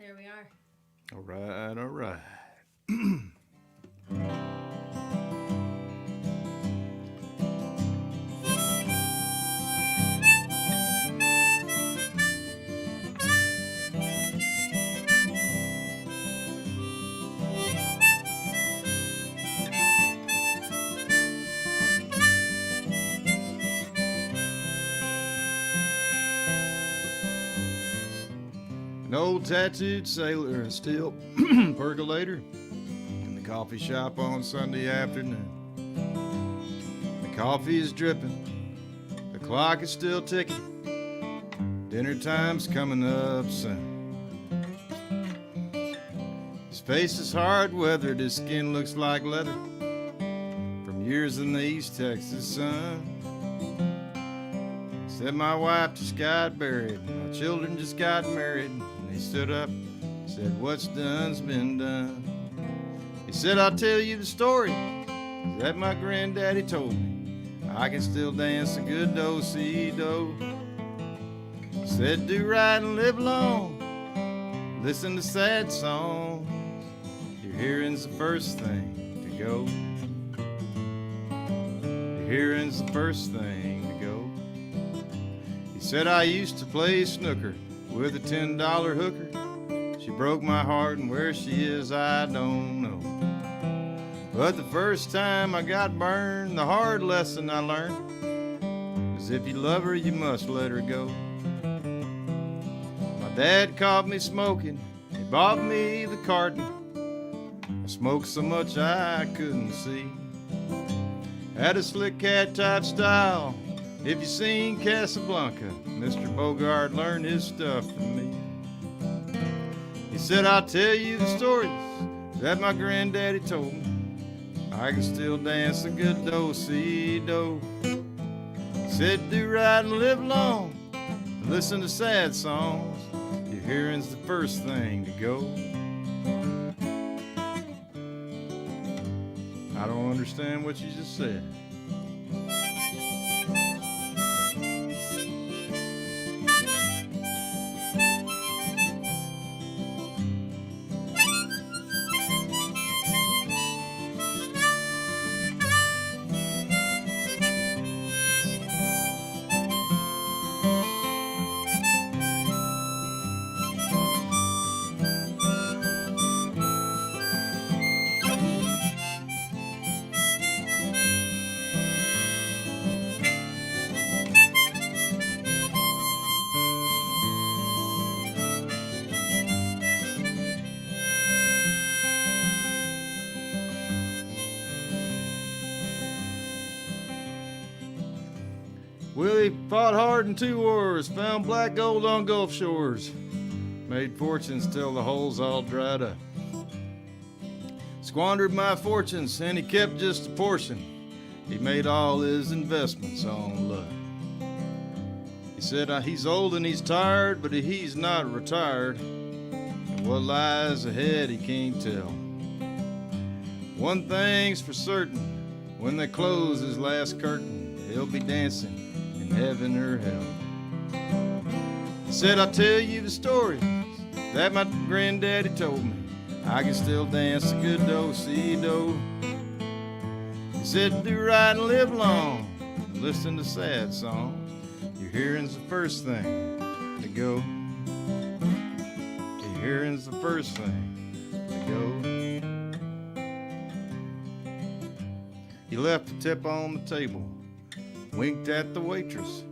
Here we are. All right, all right. An old tattooed sailor and still percolator in the coffee shop on Sunday afternoon. The coffee is dripping, the clock is still ticking, dinner time's coming up soon. His face is hard weathered, his skin looks like leather from years in the East Texas sun. Said my wife just got buried, my children just got married. And he stood up, said what's done's been done. He said I'll tell you the story that my granddaddy told me. I can still dance a good do-si-do. He said do right and live long, listen to sad songs. Your hearing's the first thing to go. Your hearing's the first thing to go. He said I used to play snooker with a $10 hooker. She broke my heart, and where she is I don't know. But the first time I got burned, the hard lesson I learned is if you love her, you must let her go. My dad caught me smoking, he bought me the carton. I smoked so much I couldn't see. Had a slick cat type style. If you seen Casablanca, Mr. Bogart learned his stuff from me. He said, I'll tell you the stories that my granddaddy told me. I can still dance a good do-si-do. He said, do right and live long, listen to sad songs. Your hearing's the first thing to go. I don't understand what you just said. Willie fought hard in 2 wars, found black gold on Gulf shores, made fortunes till the holes all dried up. Squandered my fortunes and he kept just a portion. He made all his investments on luck. He said he's old and he's tired, but he's not retired. And what lies ahead he can't tell. One thing's for certain, when they close his last curtain, he'll be dancing in heaven or hell. He said, I'll tell you the stories that my granddaddy told me. I can still dance a good do-si-do. He said, do right and live long, listen to sad songs. Your hearing's the first thing to go. Your hearing's the first thing to go. He left a tip on the table, winked at the waitress.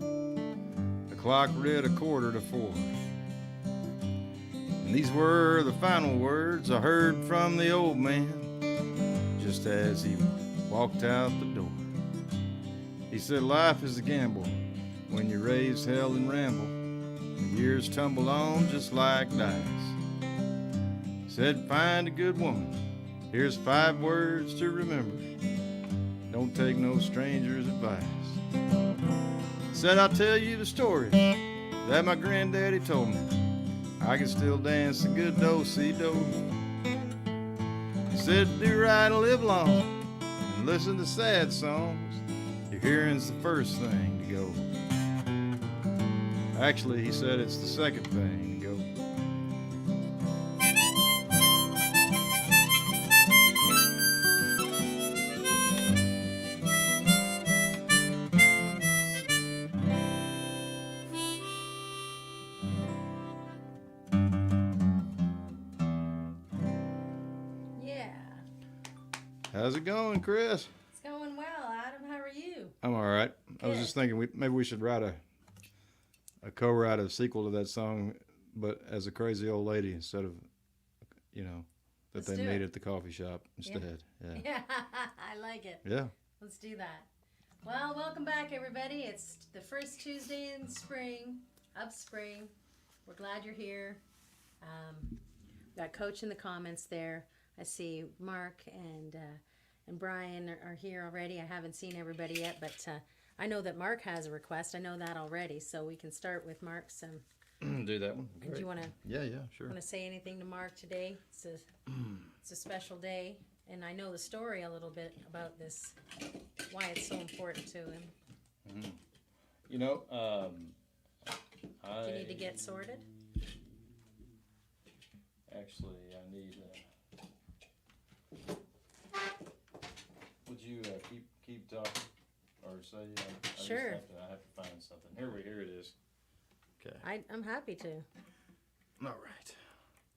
The clock read 4:15. And these were the final words I heard from the old man just as he walked out the door. He said, life is a gamble when you raise hell and ramble. The years tumble on just like dice. He said, find a good woman. Here's 5 words to remember. Don't take no stranger's advice. Said I'll tell you the story that my granddaddy told me. I can still dance a good do-si-do. He said do right and live long and listen to sad songs. Your hearing's the first thing to go. Actually, he said it's the second thing to go. How's it going, Chris? It's going well, Adam. How are you? I'm all right. I was Good. just thinking maybe we should write co-write a sequel to that song, but as a crazy old lady instead of, that Let's they do made it. at the coffee shop instead. Yeah. Yeah, I like it. Yeah. Let's do that. Well, welcome back, everybody. It's the first Tuesday in spring, of spring. We're glad you're here. Got Coach in the comments there. I see Mark and Brian are here already. I haven't seen everybody yet, but I know that Mark has a request. I know that already, so we can start with Mark's. Do that one. Do you want to? Yeah, sure. Want to say anything to Mark today? It's a special day, and I know the story a little bit about this, why it's so important to him. Mm-hmm. Do you need to get sorted? Actually, I need. Would you keep talking, or say? Sure. I have to find something. Here it is. Okay. I'm happy to. All right.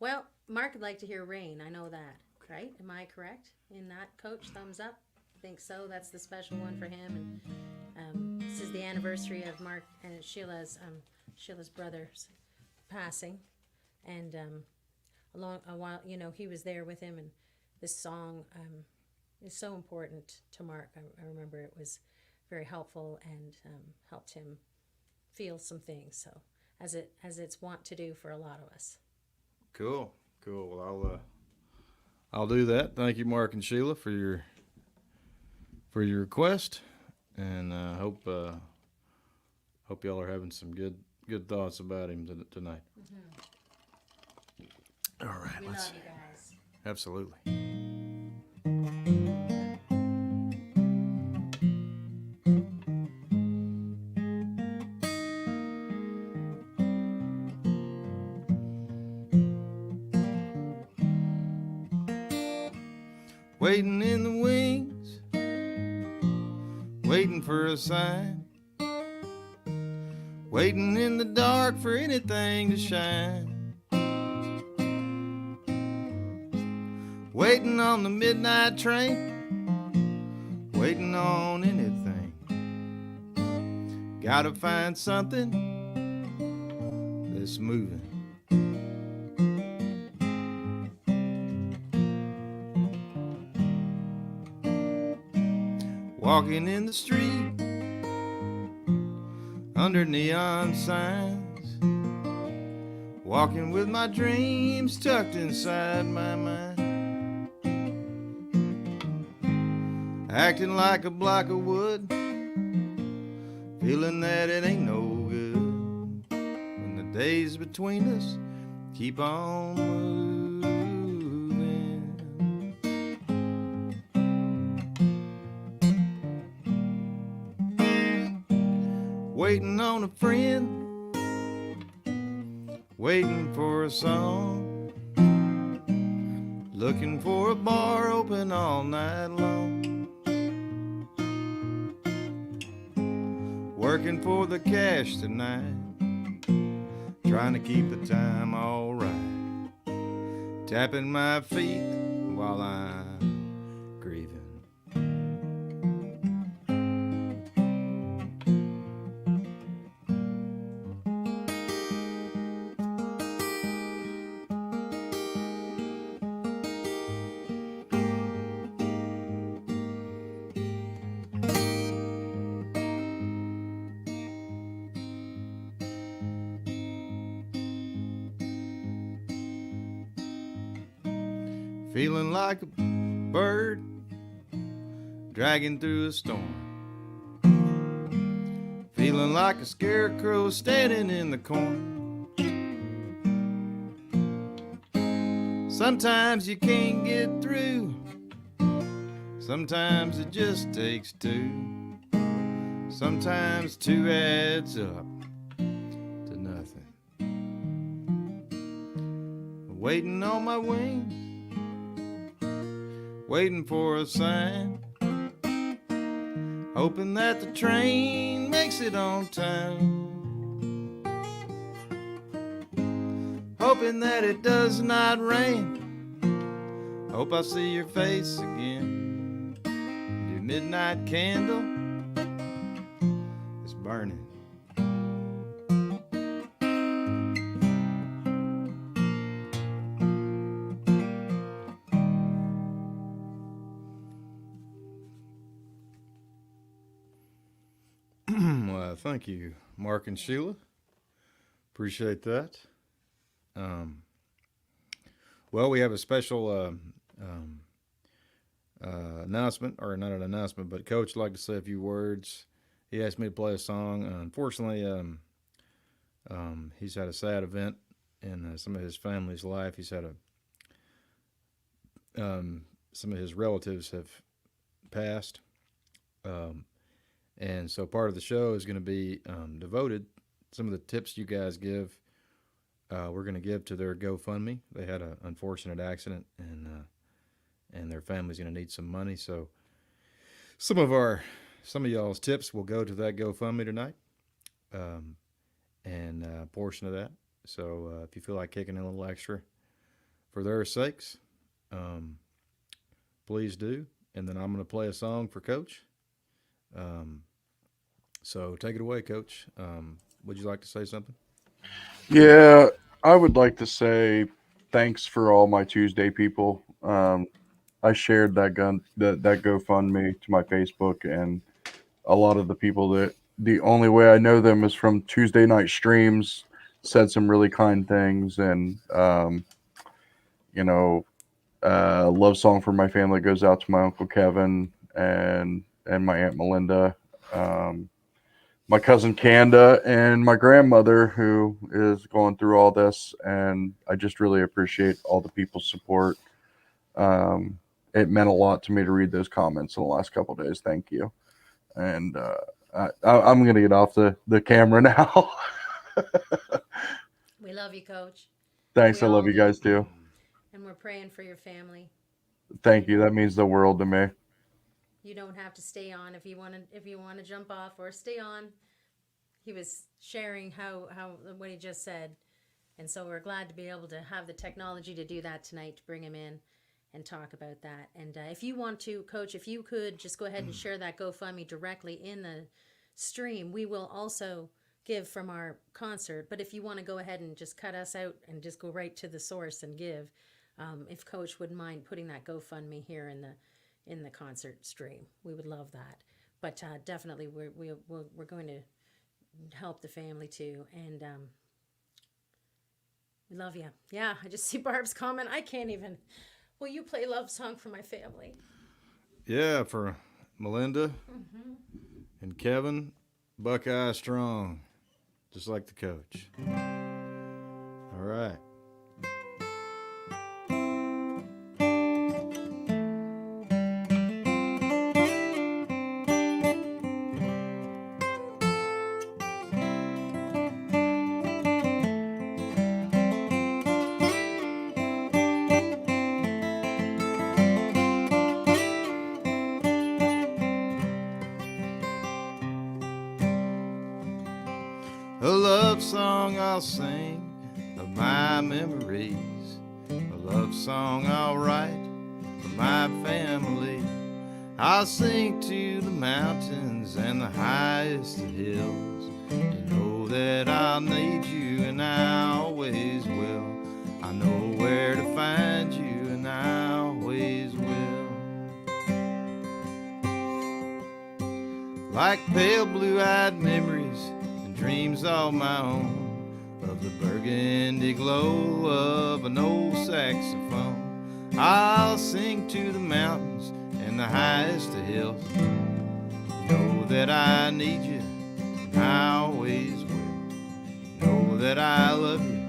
Well, Mark would like to hear Rain. I know that, right? Am I correct in that, Coach? Thumbs up? I think so. That's the special one for him. And this is the anniversary of Mark and Sheila's brother's passing. And along a while, he was there with him. And this song is so important to Mark. I remember it was very helpful and helped him feel some things. So as it's wont to do for a lot of us. Cool. Well, I'll do that. Thank you, Mark and Sheila, for your request, and hope y'all are having some good thoughts about him tonight. Mm-hmm. All right, we love you guys. Absolutely. Waiting in the wings, waiting for a sign, waiting in the dark for anything to shine, waiting on the midnight train, waiting on anything. Gotta find something that's moving. Walking in the street under neon signs, walking with my dreams tucked inside my mind, acting like a block of wood, feeling that it ain't no good when the days between us keep on moving. Waiting on a friend, waiting for a song, looking for a bar open all night long, working for the cash tonight, trying to keep the time all right, tapping my feet while I'm grieving. Feeling like a bird dragging through a storm, feeling like a scarecrow standing in the corner. Sometimes you can't get through, sometimes it just takes two, sometimes two adds up to nothing. Waiting on my wings, waiting for a sign, hoping that the train makes it on time, hoping that it does not rain, hope I see your face again midnight candle is burning. Well, thank you, Mark and Sheila. Appreciate that. Um, well, we have a special announcement, or not an announcement, but Coach would like to say a few words. He asked me to play a song. Unfortunately, he's had a sad event in some of his family's life. He's had some of his relatives have passed. And so part of the show is going to be devoted. Some of the tips you guys give, we're going to give to their GoFundMe. They had an unfortunate accident, and their family's going to need some money. So some of y'all's tips will go to that GoFundMe tonight, and a portion of that. So if you feel like kicking in a little extra for their sakes, please do. And then I'm going to play a song for Coach. So take it away, Coach. Would you like to say something? Yeah, I would like to say thanks for all my Tuesday people. I shared that GoFundMe to my Facebook, and a lot of the people that the only way I know them is from Tuesday night streams said some really kind things, and you know, love song for my family goes out to my uncle Kevin and my aunt Melinda. My cousin Kanda and my grandmother who is going through all this, and I just really appreciate all the people's support. It meant a lot to me to read those comments in the last couple of days. Thank you. And I'm going to get off the camera now. We love you, Coach. Thanks. We I all love you do. guys too. And we're praying for your family. Thank you. That means the world to me. You don't have to stay on if you want to jump off or stay on. He was sharing how what he just said, and so we're glad to be able to have the technology to do that tonight, to bring him in and talk about that. And if you want to, Coach, if you could just go ahead and share that GoFundMe directly in the stream, we will also give from our concert. But if you want to go ahead and just cut us out and just go right to the source and give, if Coach wouldn't mind putting that GoFundMe here in the concert stream, we would love that. But definitely, we're going to help the family too, and we love you. Yeah, I just see Barb's comment. I can't even. Will you play love song for my family? Yeah, for Melinda and Kevin, Buckeye Strong, just like the Coach. All right. A love song I'll sing of my memories, a love song I'll write for my family. I'll sing to the mountains and the highest of hills. You know that I'll need you, and I always will. I know where to find you, and I always will. Like pale blue-eyed memories and dreams all my own, of the burgundy glow of an old saxophone. I'll sing to the mountains and the highest of hills. Know that I need you, and I always will. Know that I love you,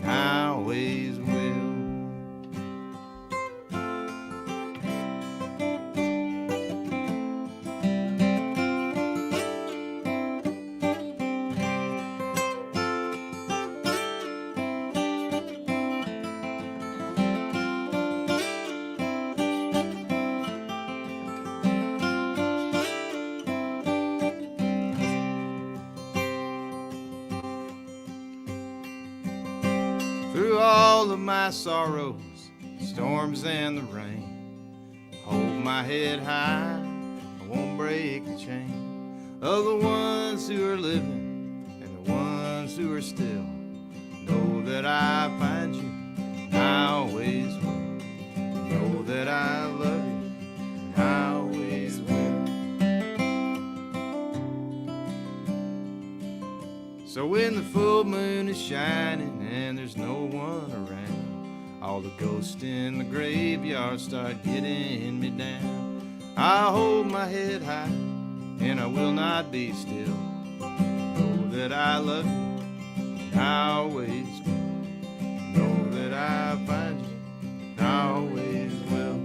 and I always will. Through all of my sorrows, storms and the rain, hold my head high won't break the chain of the ones who are living and the ones who are still. Know that I find you, and I always will. Know that I love you, and I always will. So when the full moon is shining and there's no one around, all the ghosts in the graveyard start getting me down. I hold my head high and I will not be still. Know that I love you, and I always will. Know that I find you, and I always will.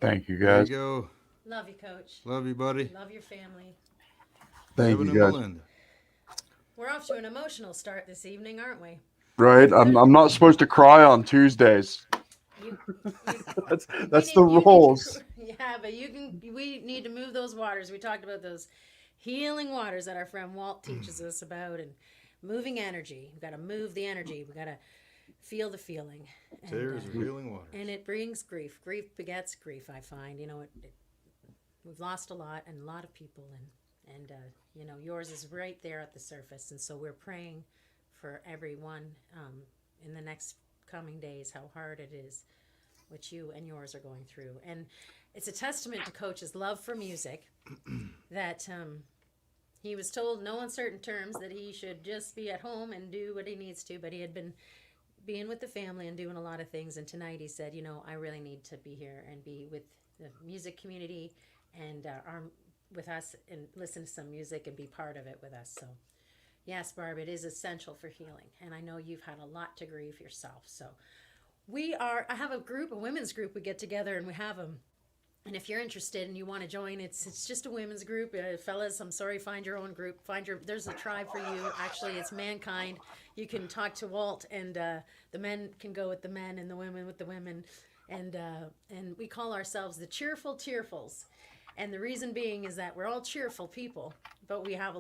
Thank you, There you guys. go. Love you, Coach. Love you, buddy. Love your family. Thank Kevin you, and guys. Melinda. We're off to an emotional start this evening, aren't we? Right? I'm not supposed to cry on Tuesdays. You, That's the rules. Yeah, but you can. We need to move those waters. We talked about those healing waters that our friend Walt teaches us about, and moving energy. We got to move the energy. We got to feel the feeling. And, Tears of healing waters. and it brings grief. Grief begets grief. I find. We've lost a lot, and a lot of people, and yours is right there at the surface, and so we're praying for everyone in the next coming days. How hard it is, what you and yours are going through, and it's a testament to Coach's love for music that he was told, no uncertain terms, that he should just be at home and do what he needs to, but he had been being with the family and doing a lot of things, and tonight he said, I really need to be here and be with the music community and with us and listen to some music and be part of it with us. So yes, Barb, it is essential for healing, and I know you've had a lot to grieve yourself. So I have a women's group. We get together and we have them. And if you're interested and you want to join, it's just a women's group. Fellas, I'm sorry, find your own group. There's a tribe for you. Actually, it's Mankind. You can talk to Walt, and the men can go with the men and the women with the women. And we call ourselves the Cheerful Tearfuls. And the reason being is that we're all cheerful people, but we have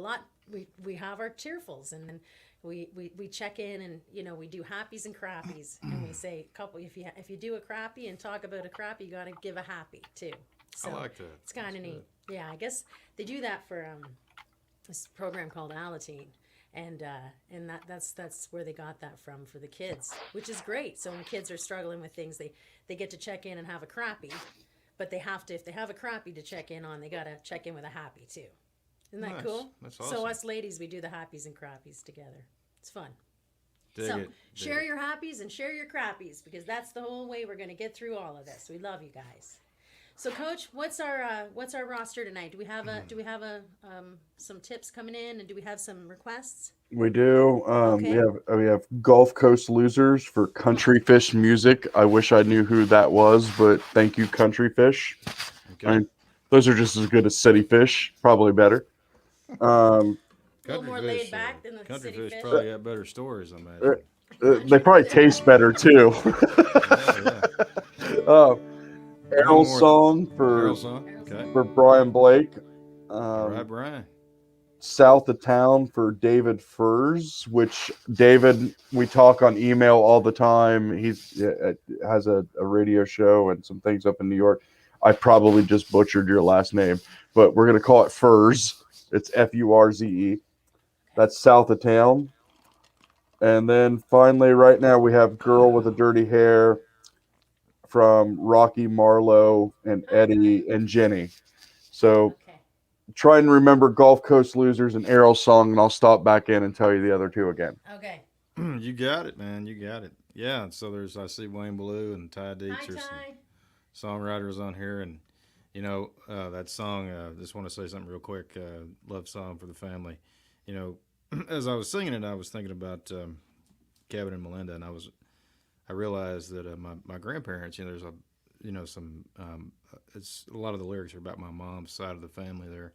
we have our tearfuls, and then we check in, and we do happies and crappies, and we say if you do a crappy and talk about a crappy, you got to give a happy too. So I like that. it's kind of neat. Yeah, I guess they do that for this program called Alateen, and that's where they got that from for the kids, which is great. So when kids are struggling with things, they get to check in and have a crappy. But if they have a crappy to check in on, they got to check in with a happy too. Isn't that Nice. cool? That's awesome. So us ladies, we do the happies and crappies together. It's fun. Dig it. Share your happies and share your crappies, because that's the whole way we're going to get through all of this. We love you guys. So, Coach, what's our roster tonight? Do we have some tips coming in, and do we have some requests? We do. Okay. We have Gulf Coast Losers for Country Fish Music. I wish I knew who that was, but thank you, Country Fish. Okay. I mean, those are just as good as City Fish, probably better. A little more laid back than the Country City Fish. probably got better stories, I imagine. They probably taste better too. Yeah. Errol more- Song Girl song. Okay. for Brian Blake. All right, Brian. South of Town for David Furs, which David, we talk on email all the time. He's has a radio show and some things up in New York. I probably just butchered your last name, but we're going to call it Furs. It's Furze. That's South of Town. And then finally, right now, we have Girl with the Dirty Hair from Rocky Marlowe and Eddie and Jenny. So Okay. try and remember Gulf Coast Losers and Errol Song, and I'll stop back in and tell you the other two again. Okay. You got it, man. You got it. Yeah. So I see Wayne Ballou and Ty Hi, Dietz or some Ty. songwriters on here, and that song. Just want to say something real quick. Love song for the family. As I was singing it, I was thinking about Kevin and Melinda, and I realized that my grandparents. some. It's a lot of the lyrics are about my mom's side of the family there,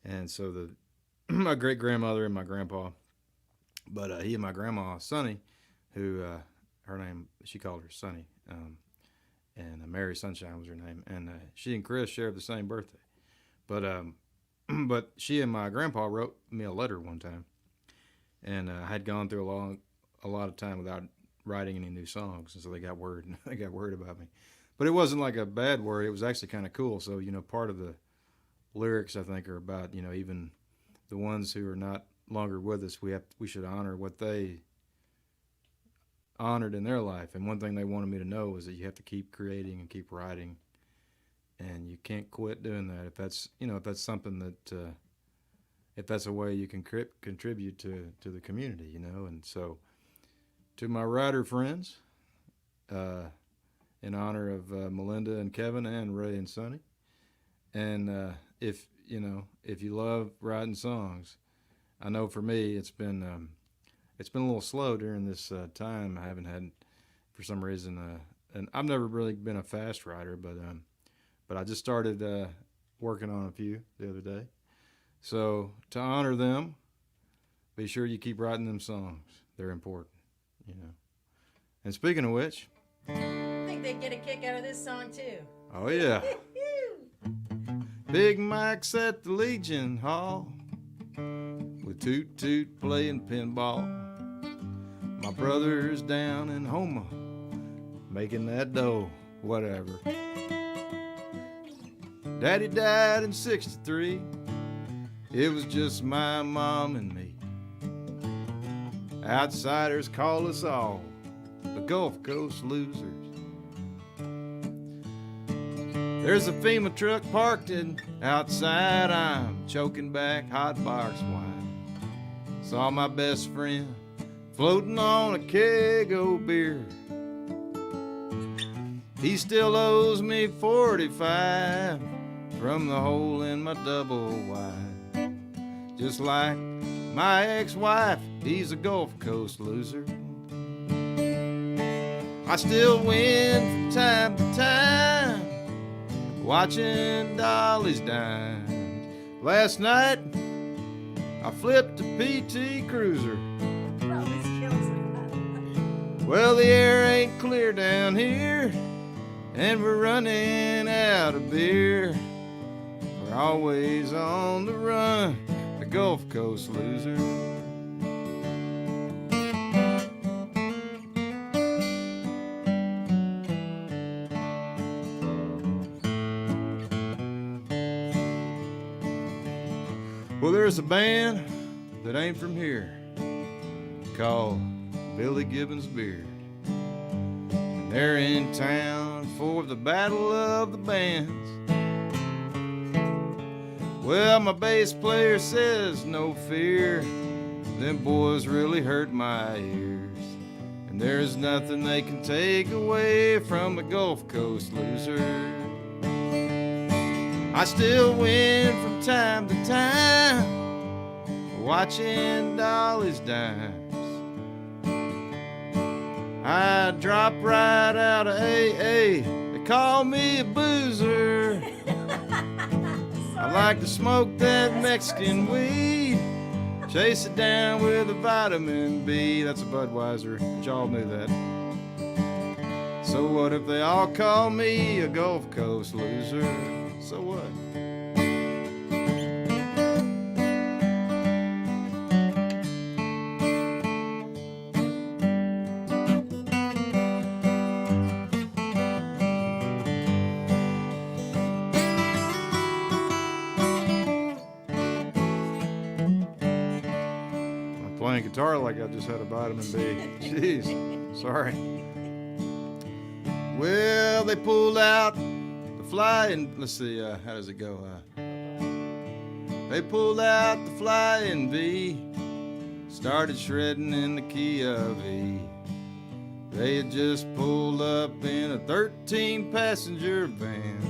and so the my great grandmother and my grandpa, but he and my grandma Sonny, who her name she called her Sonny, and Mary Sunshine was her name, and she and Chris shared the same birthday, but but she and my grandpa wrote me a letter one time, and I had gone through a lot of time without writing any new songs, and so they got worried. They got worried about me, but it wasn't like a bad worry. It was actually kind of cool. So part of the lyrics I think are about even the ones who are not longer with us. We should honor what they honored in their life. And one thing they wanted me to know was that you have to keep creating and keep writing, and you can't quit doing that if that's something that if that's a way you can contribute to the community, And so, to my writer friends, in honor of Melinda and Kevin and Ray and Sonny, and if you love writing songs, I know for me it's been a little slow during this time. I haven't had, for some reason, and I've never really been a fast writer, but I just started working on a few the other day. So to honor them, be sure you keep writing them songs. They're important, And speaking of which, I think they get a kick out of this song too. Oh yeah. Big Mike's at the Legion Hall with Toot Toot playing pinball. My brother's down in Houma making that dough, whatever. Daddy died in 63. It was just my mom and me. Outsiders call us all the Gulf Coast losers. There's a FEMA truck parked outside. I'm choking back hot box wine. Saw my best friend floating on a keg of beer. He still owes me 45 from the hole in my double wide. Just like my ex-wife, he's a Gulf Coast loser. I still win from time to time, watching Dolly's dimes. Last night, I flipped a PT Cruiser. Oh, this kills me. Well, the air ain't clear down here, and we're running out of beer. We're always on the run, the Gulf Coast loser. Well, there's a band that ain't from here called Billy Gibbons Beard. And they're in town for the Battle of the Bands. Well, my bass player says no fear, them boys really hurt my ears. And there's nothing they can take away from the Gulf Coast loser. I still win from time to time, watching Dolly's dimes. I drop right out of AA, they call me a boozer. I like to smoke that Mexican weed, chase it down with a vitamin B. That's a Budweiser, but y'all knew that. So what if they all call me a Gulf Coast loser? So what? I'm playing guitar like I just had a vitamin B. Jeez, sorry. Well, they pulled out flying, let's see, how does it go? They pulled out the flying V, started shredding in the key of E. They had just pulled up in a 13-passenger van.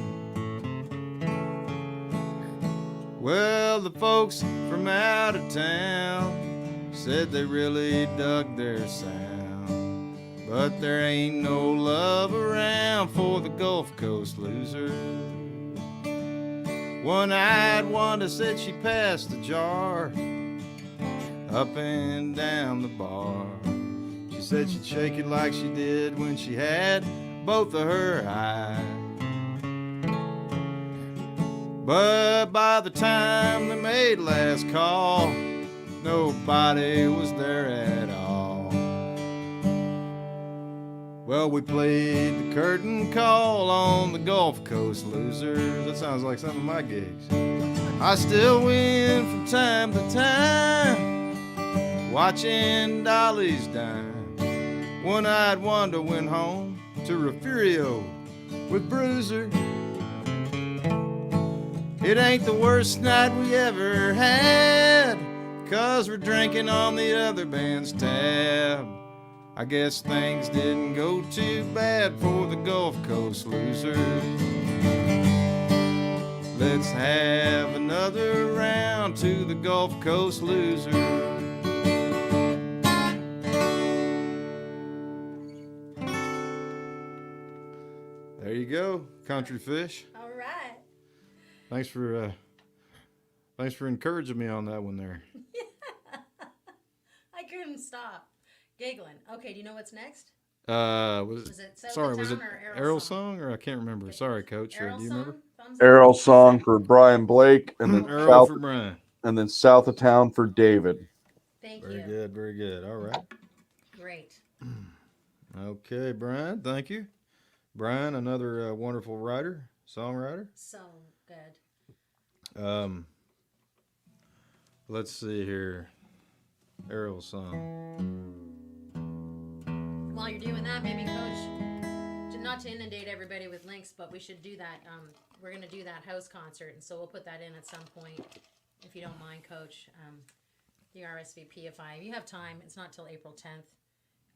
Well, the folks from out of town said they really dug their sound, but there ain't no love around for the Gulf Coast loser. One-eyed Wanda said she passed the jar up and down the bar. She said she'd shake it like she did when she had both of her eyes. But by the time they made last call, nobody was there at all. Well, we played the curtain call on the Gulf Coast losers. That sounds like some of my gigs. I still win from time to time, watching dollies dime. One-eyed Wanda went home to Refugio with Bruiser. It ain't the worst night we ever had, 'cause we're drinking on the other band's tab. I guess things didn't go too bad for the Gulf Coast losers. Let's have another round to the Gulf Coast losers. There you go, country fish. All right. Thanks for encouraging me on that one there. I couldn't stop giggling. Okay, do you know what's next? Was it South sorry, of was it Town or Errol's song or I can't remember. Okay. Sorry, Coach. Do Errol's you remember? song? Thumbs up? Errol's song for Brian Blake, and then Errol for Brian. south of town for David. Thank Very you. good, very good. All right. Great. Okay, Brian, thank you. Brian, another wonderful writer, songwriter. So good. Let's see here. Errol's song. While you're doing that, maybe Coach, not to inundate everybody with links, but we should do that. We're going to do that house concert, and so we'll put that in at some point, if you don't mind, Coach. The RSVP, if you have time, it's not till April 10th.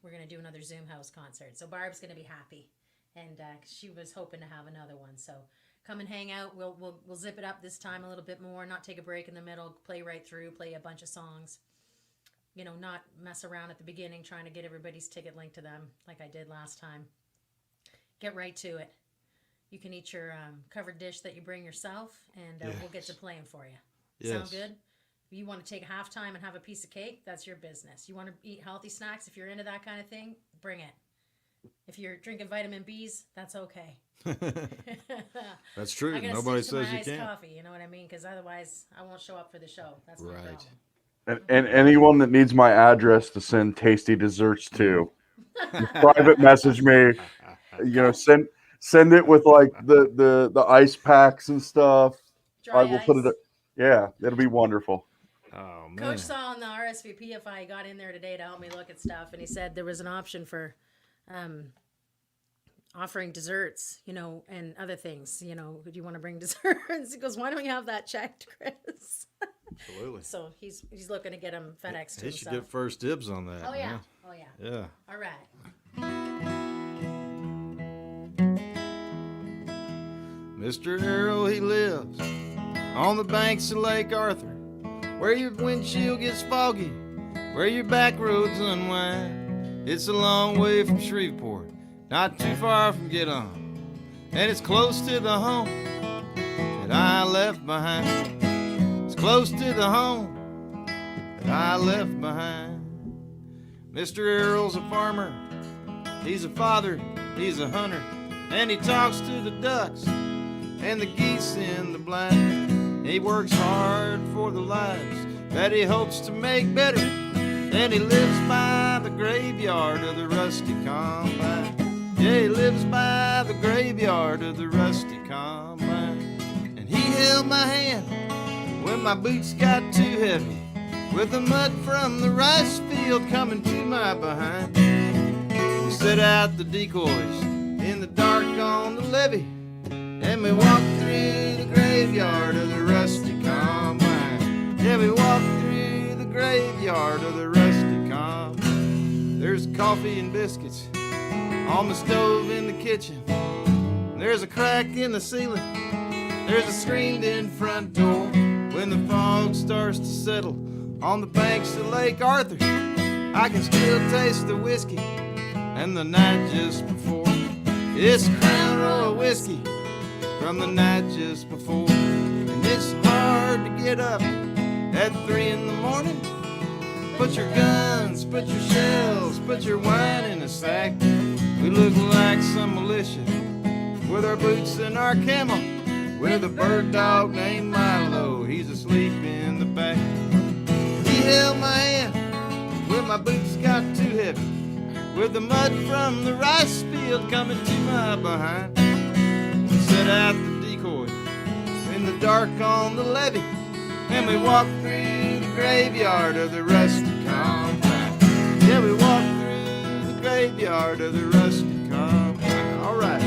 We're going to do another Zoom house concert. So Barb's going to be happy, and she was hoping to have another one. So come and hang out. We'll zip it up this time a little bit more, not take a break in the middle, play right through, play a bunch of songs. You know, not mess around at the beginning trying to get everybody's ticket linked to them like I did last time. Get right to it. You can eat your covered dish that you bring yourself, and we'll get to playing for you. Yes. Sound good? If you want to take half time and have a piece of cake, that's your business. You want to eat healthy snacks, if you're into that kind of thing, bring it. If you're drinking vitamin B's, that's okay. That's true. I gotta Nobody stick to says my you iced can't. coffee, you know what I mean? Because otherwise, I won't show up for the show. That's my Right. problem. And anyone that needs my address to send tasty desserts to, private message me. You know, send it with like the ice packs and stuff. Dry I will put ice. it. Yeah, it'll be wonderful. Oh man. Coach saw on the RSVP if I got in there today to help me look at stuff, and he said there was an option for offering desserts, you know, and other things. You know, do you want to bring desserts? He goes, why don't you have that checked, Chris? Absolutely. So he's looking to get him FedEx to He should himself. get first dibs on that. Oh yeah, man. oh yeah. Yeah. All right. Mr. Errol, he lives on the banks of Lake Arthur, where your windshield gets foggy, where your back roads unwind. It's a long way from Shreveport, not too far from Get On, and it's close to the home that I left behind. It's close to the home that I left behind. Mr. Errol's a farmer, he's a father, he's a hunter, and he talks to the ducks and the geese in the blind. He works hard for the lives that he hopes to make better, and he lives by the graveyard of the rusty combine. Yeah, he lives by the graveyard of the rusty combine. And he held my hand when my boots got too heavy, with the mud from the rice field coming to my behind. We set out the decoys in the dark on the levee, and we walked through the graveyard of the rusty combine. Yeah, we walked through the graveyard of the rusty combine. There's coffee and biscuits on the stove in the kitchen. There's a crack in the ceiling. There's a screened-in front door. When the fog starts to settle on the banks of Lake Arthur, I can still taste the whiskey and the night just before. It's Crown Royal whiskey from the night just before. And it's hard to get up at 3 in the morning. Put your guns, put your shells, put your wine in a sack. We look like some militia with our boots and our camel, with a bird dog named Milo, he's asleep in the back. He held my hand when my boots got too heavy, with the mud from the rice field coming to my behind. We set out the decoys in the dark on the levee, and we walked through the graveyard of the rusty compound. Yeah, we walked through the graveyard of the rusty compound. All right.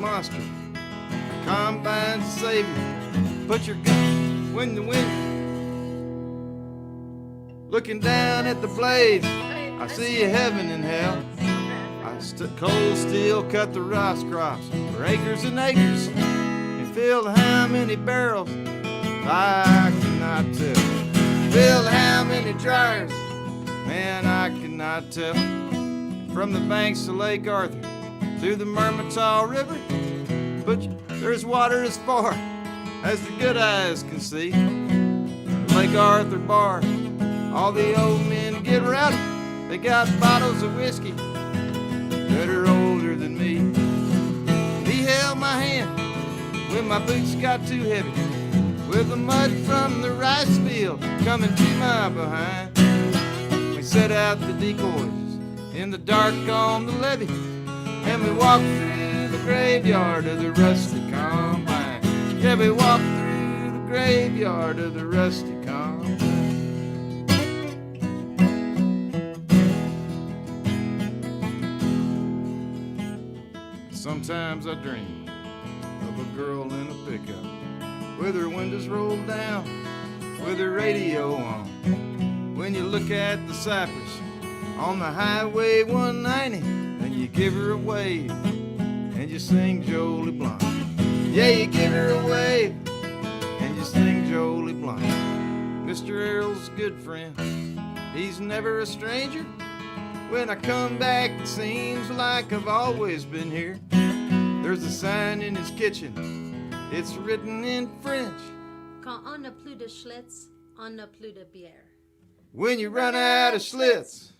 Monster, combine's a savior. Put your gun when the wind. Looking down at the blades, I see heaven and hell. Cold steel cut the rice crops for acres and acres, and filled how many barrels I cannot tell. Filled how many dryers, man, I cannot tell. From the banks of Lake Arthur through the Mermitau River, but there's water as far as the good eyes can see. Lake Arthur bar, all the old men get rowdy. They got bottles of whiskey that are older than me. He held my hand when my boots got too heavy, with the mud from the rice field coming to my behind. We set out the decoys in the dark on the levee, and we walked through the graveyard of the rusty combine. Yeah, we walked through the graveyard of the rusty combine. Sometimes I dream of a girl in a pickup, with her windows rolled down, with her radio on. When you look at the cypress on the Highway 190, then you give her a wave and you sing Jolie Blunt. Yeah, you give her a wave and you sing Jolie Blunt. Mr. Errol's a good friend, he's never a stranger. When I come back, it seems like I've always been here. There's a sign in his kitchen, it's written in French. Quand on n'a plus de Schlitz, on n'a plus de bière. When you run out of Schlitz,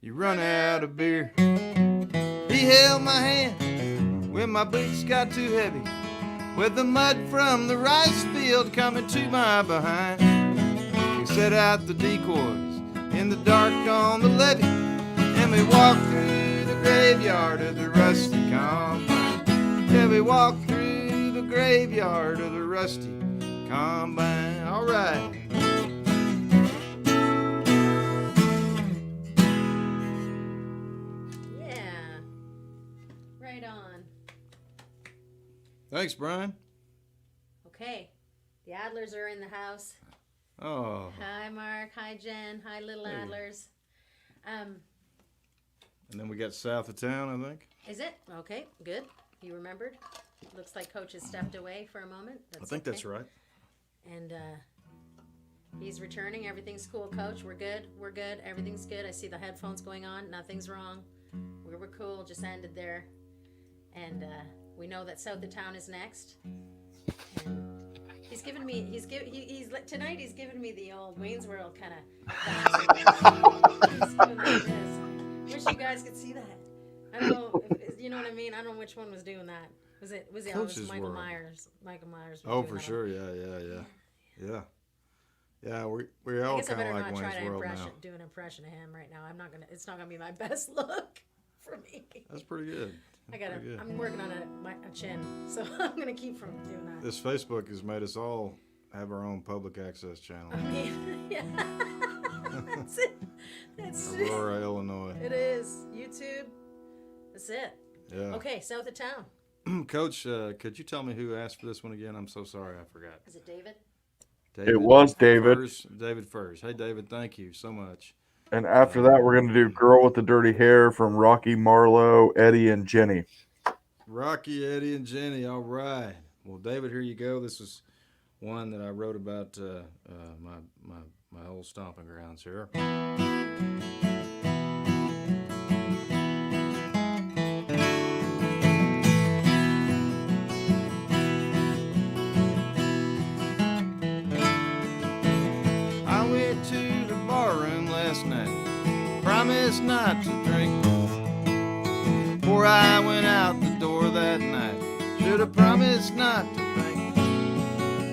you run out of beer. He held my hand when my boots got too heavy, with the mud from the rice field coming to my behind. We set out the decoys in the dark on the levee, and we walked through the graveyard of the rusty combine. Yeah, we walked through the graveyard of the rusty combine. All right. Yeah. Right on. Thanks, Brian. Okay. The Adlers are in the house. Oh. Hi, Mark. Hi, Jen. Hi, little Hey. Adlers. And then we got south of town, I think. Is it? Okay, good. You remembered? Looks like Coach has stepped away for a moment. I think that's right. And he's returning. Everything's cool, Coach. We're good. We're good. Everything's good. I see the headphones going on. Nothing's wrong. We were cool. Just ended there. And we know that south of town is next. And he's given me. Tonight. He's given me the old Wayne's World kind of. He's doing like this. Wish you guys could see that. I don't know. You know what I mean? I don't know which one was doing that. Was it Coach's Michael World. Myers? Michael Myers. Was Oh, doing for that sure. one. Yeah. Yeah, we I all guess I kind better of like not try Wayne's to World now. do an impression of him right now. It's not gonna be my best look for me. That's pretty good. I'm working on a chin, so I'm gonna keep from doing that. This Facebook has made us all have our own public access channel. I mean, yeah. That's it. That's it. Aurora, Illinois. It is YouTube. That's it. Yeah. Okay, south of town. Coach, could you tell me who asked for this one again? I'm so sorry, I forgot. Is it David? David It was David. David first. Hey, David, thank you so much. And after that, we're going to do Girl with the Dirty Hair from Rocky, Marlowe, Eddie, and Jenny. Rocky, Eddie, and Jenny. All right. Well, David, here you go. This was one that I wrote about my old stomping grounds here. I went to the barroom last night, promised not to drink. Before I went out the door that night, should have promised not to think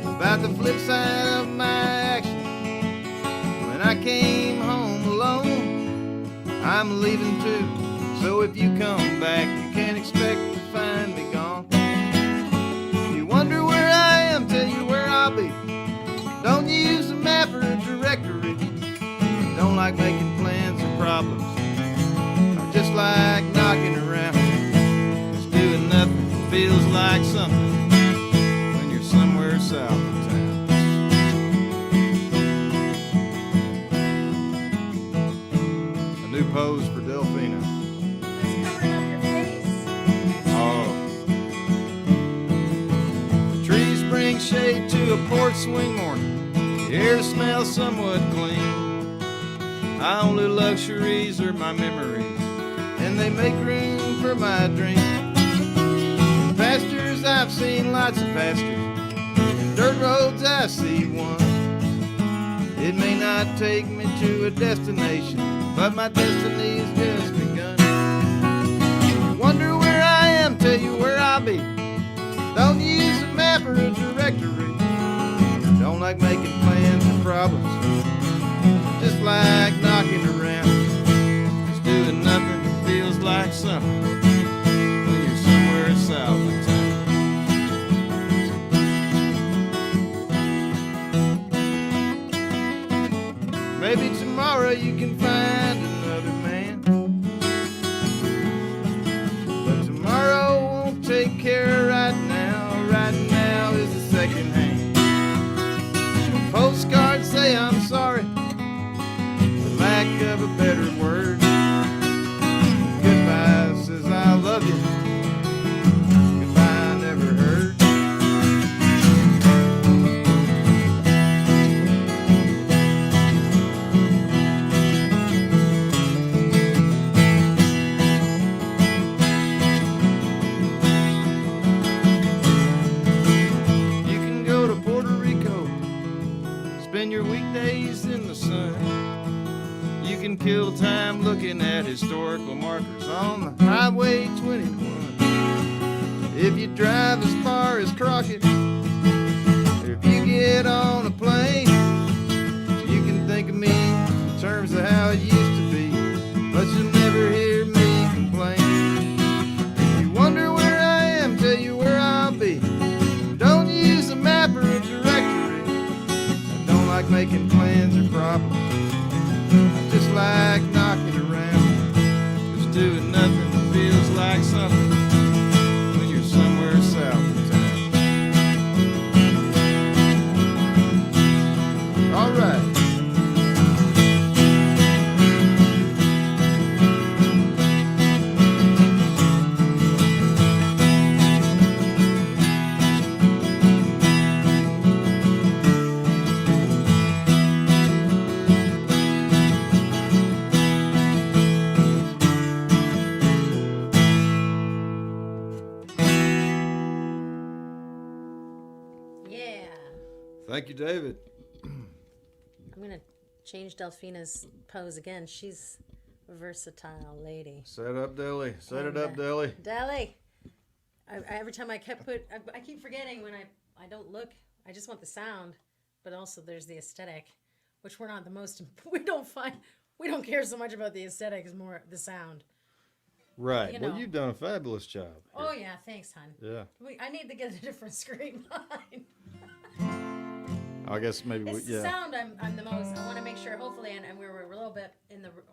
about the flip side of my action. When I came home alone, I'm leaving too. So if you come back, you can't expect to find me gone. You wonder where I am, tell you where I'll be. Don't use a map or a directory. Don't like making plans or problems. I just like knocking around. Just doing nothing feels like something when you're somewhere south of town. A new pose for Delphina. It's covering up your face. Oh. The trees bring shade to a porch swing morning. The air smells somewhat clean. My only luxuries are my memories, and they make room for my dreams. In pastures I've seen lots of pastures. In dirt roads I see one. It may not take me to a destination, but my destiny's just begun. Wonder where I am, tell you where I'll be. Don't use a map or a directory. Don't like making plans or problems. Just like knocking around. Just doing nothing that feels like something when you're somewhere south of town. Maybe tomorrow you can find another man, but tomorrow won't take care of right now. Right now is the second hand. Postcards say I'm sorry, for lack of a better word. Goodbye says I love you. Goodbye never heard. You can go to Puerto Rico, spend your weekdays in the sun. You can kill time looking at historical markers on the Highway 21. If you drive as far as Crockett, or if you get on a plane, you can think of me in terms of how it used to be, but you'll never hear me complain. If you wonder where I am, tell you where I'll be. Don't use a map or a directory. I don't like making plans or problems. I just like knocking around. Just doing nothing that feels like something when you're somewhere south of town. All right. Yeah. Thank you, David. I'm going to change Delphina's pose again. She's a versatile lady. Set up, Deli. Set it up, Deli. Deli. Every time I keep forgetting when I don't look. I just want the sound, but also there's the aesthetic, which we're not the most. We don't care so much about the aesthetic as more the sound. Right. You Well, know. you've done a fabulous job. Oh yeah, thanks, hon. Yeah. I need to get a different screen behind. I guess maybe It's we, the yeah. sound I'm the most. I want to make sure, hopefully, and we're a little bit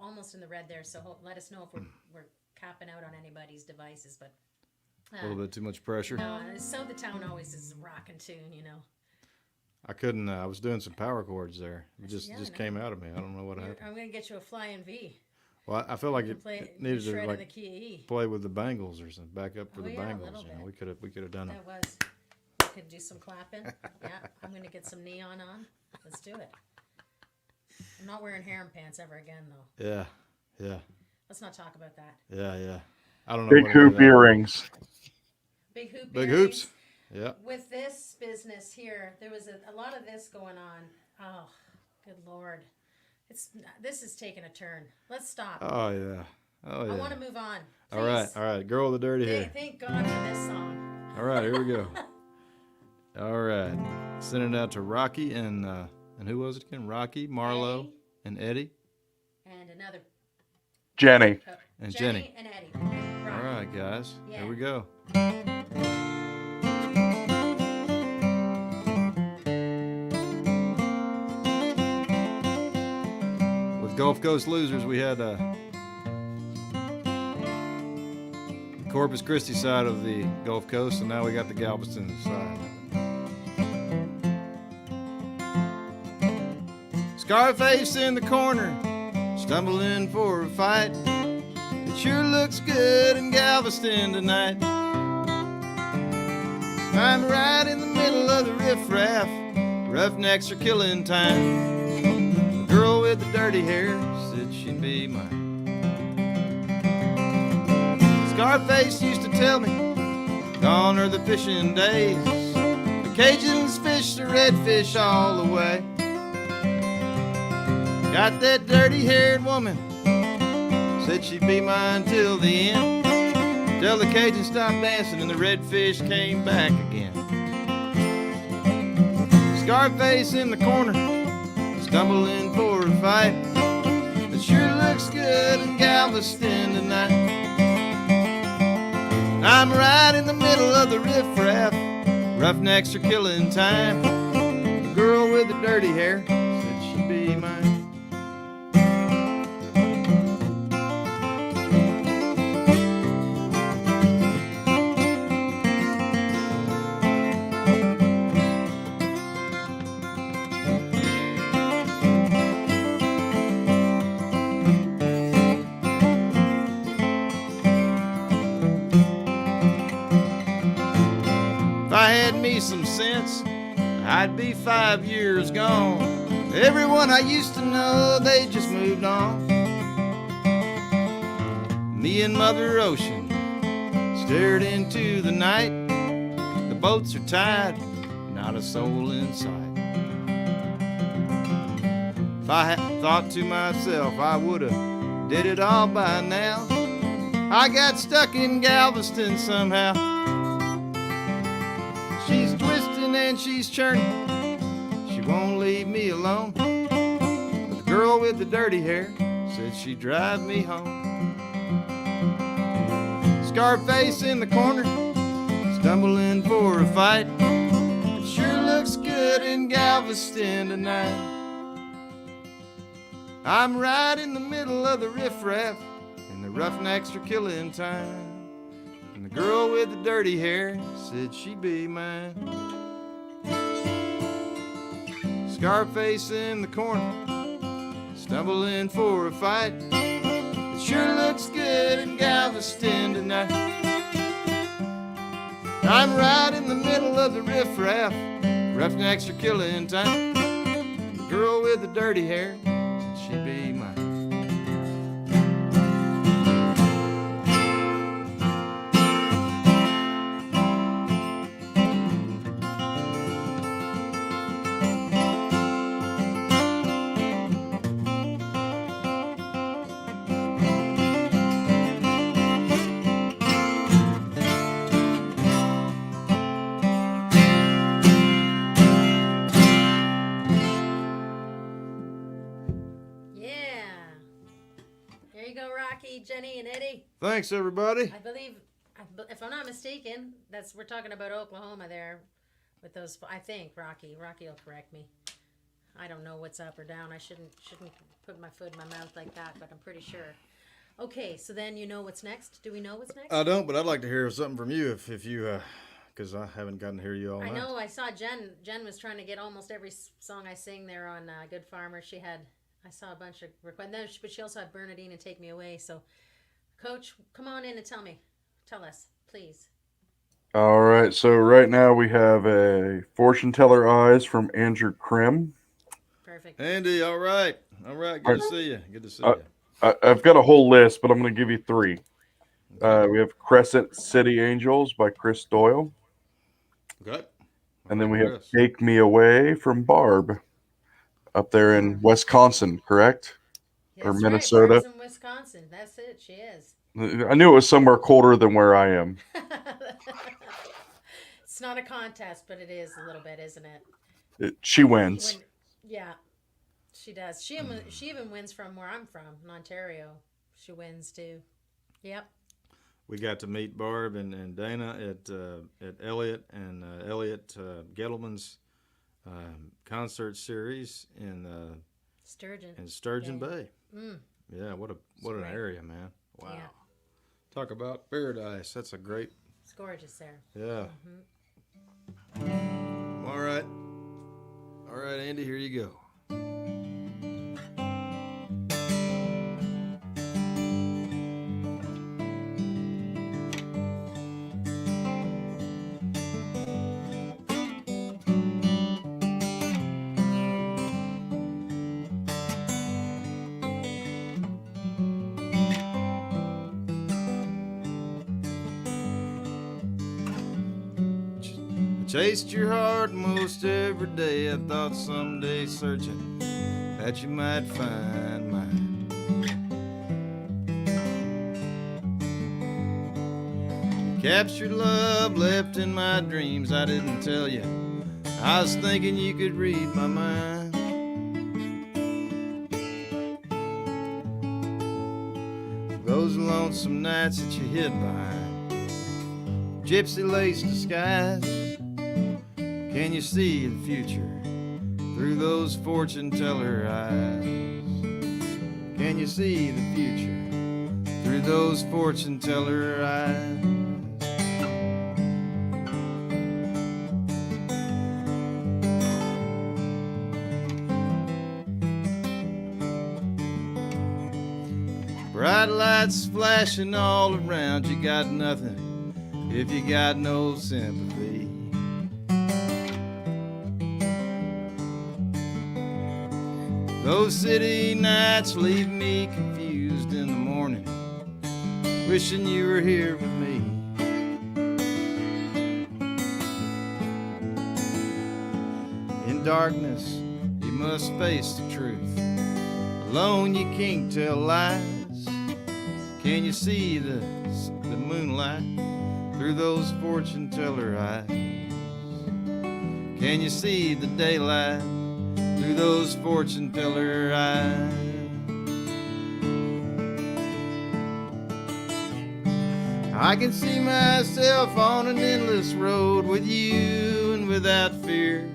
almost in the red there. So let us know if we're capping out on anybody's devices. But A little bit too much pressure. no, so the town always is a rockin' tune, you know. I couldn't. I was doing some power chords there. It just Yeah, I just know. came out of me. I don't know what happened. I'm gonna get you a flying V. Well, I feel like You it, can play it needed to shred in like the key of E. play with the Bangles or something. Back up for Oh, the yeah, a Bangles. little You know, bit. we could have done it. That was. We could do some clapping. Yeah, I'm gonna get some neon on. Let's do it. I'm not wearing harem pants ever again, though. Yeah, yeah, Let's not talk about that. yeah. I don't know. Big what to do hoop with that. earrings. Big hoop. Big earrings. hoops. Yeah. With this business here, there was a lot of this going on. Oh, good lord. This is taking a turn. Let's stop. Oh yeah. Oh yeah. I want to move on. All right, Please. all right. Girl with the dirty hair. Thank God for this song. All right, here we go. All right, send it out to Rocky and who was it again? Rocky, Marlo, Eddie. and Eddie, And another. Jenny. and Jenny. And Eddie. All right, guys, Yeah. here we go. With Gulf Coast Losers, we had Corpus Christi side of the Gulf Coast, and now we got the Galveston side. Scarface in the corner, stumbling for a fight. It sure looks good in Galveston tonight. I'm right in the middle of the riffraff. Roughnecks are killing time. The girl with the dirty hair said she'd be mine. Scarface used to tell me, gone are the fishing days. The Cajuns fish the redfish all the way. Got that dirty-haired woman, said she'd be mine till the end. Till the Cajuns stopped dancing and the redfish came back again. Scarface in the corner, stumbling for a fight. It sure looks good in Galveston tonight. I'm right in the middle of the riffraff. Roughnecks are killing time. The girl with the dirty hair said she'd be mine. If I had me some sense, I'd be 5 years gone. Everyone I used to know, they just moved on. Me and Mother Ocean stared into the night. The boats are tied, not a soul in sight. If I had thought to myself, I would have did it all by now. I got stuck in Galveston somehow. She's twisting and she's churning, she won't leave me alone. But the girl with the dirty hair said she'd drive me home. Scarface in the corner, stumbling for a fight. It sure looks good in Galveston tonight. I'm right in the middle of the riffraff, and the roughnecks are killing time. And the girl with the dirty hair said she'd be mine. Scarface in the corner, stumbling for a fight. It sure looks good in Galveston tonight. I'm right in the middle of the riffraff. Roughnecks are killing time. The girl with the dirty hair said she'd be mine. Yeah. There you go, Rocky, Jenny, and Eddie. Thanks, everybody. I believe, if I'm not mistaken, we're talking about Oklahoma there with those. I think Rocky will correct me. I don't know what's up or down. I shouldn't put my foot in my mouth like that, but I'm pretty sure. Okay, so then you know what's next. Do we know what's next? I don't, but I'd like to hear something from you if you because I haven't gotten to hear you all I night. know. I saw Jen. Jen was trying to get almost every song I sing there on Good Farmer. She had. I saw a bunch of requests, but she also had Bernadine and Take Me Away. So, Coach, come on in and tell us, please. All right. So right now we have a fortune teller eyes from Andrew Krim. Perfect. Andy, all right. All right. Good to see you. Good to see Uh, you. I've got a whole list, but I'm going to give you three. Okay. We have Crescent City Angels by Chris Doyle. Okay. All And then right, we have Chris. Take Me Away from Barb up there in Wisconsin, correct? Or That's right. Minnesota. Barb's in Wisconsin. That's it. She is. I knew it was somewhere colder than where I am. It's not a contest, but it is a little bit, isn't it? She wins. Yeah, she does. She even wins from where I'm from, in Ontario. She wins too. Yep. We got to meet Barb and Dana at Elliot and Elliot Gettleman's concert series in Sturgeon Bay. Yeah, what an area, man! Wow. Yeah. Talk about paradise. That's a great. It's gorgeous there. Yeah. All right, Andy. Here you go. Chased your heart most every day. I thought someday searching that you might find mine. You captured love left in my dreams. I didn't tell you I was thinking you could read my mind. Those lonesome nights that you hid behind gypsy lace disguise. Can you see the future through those fortune teller eyes? Can you see the future through those fortune teller eyes? Bright lights flashing all around. You got nothing if you got no sympathy. Those city nights leave me confused in the morning, wishing you were here with me. In darkness, you must face the truth. Alone, you can't tell lies. Can you see the moonlight through those fortune teller eyes? Can you see the daylight through those fortune teller eyes? I can see myself on an endless road with you and without fear.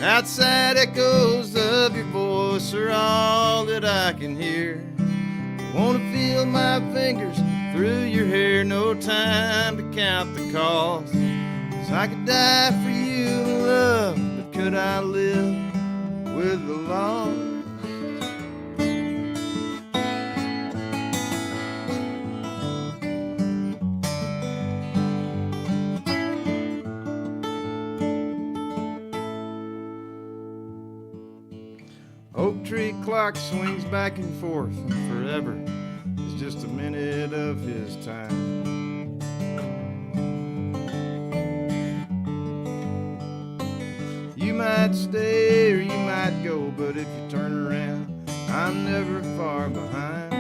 Outside echoes of your voice are all that I can hear. I want to feel my fingers through your hair, no time to count the cost. 'Cause I could die for you in love, but could I live with the loss? Oak tree clock swings back and forth, and forever is just a minute of his time. You might stay or you might go, but if you turn around, I'm never far behind.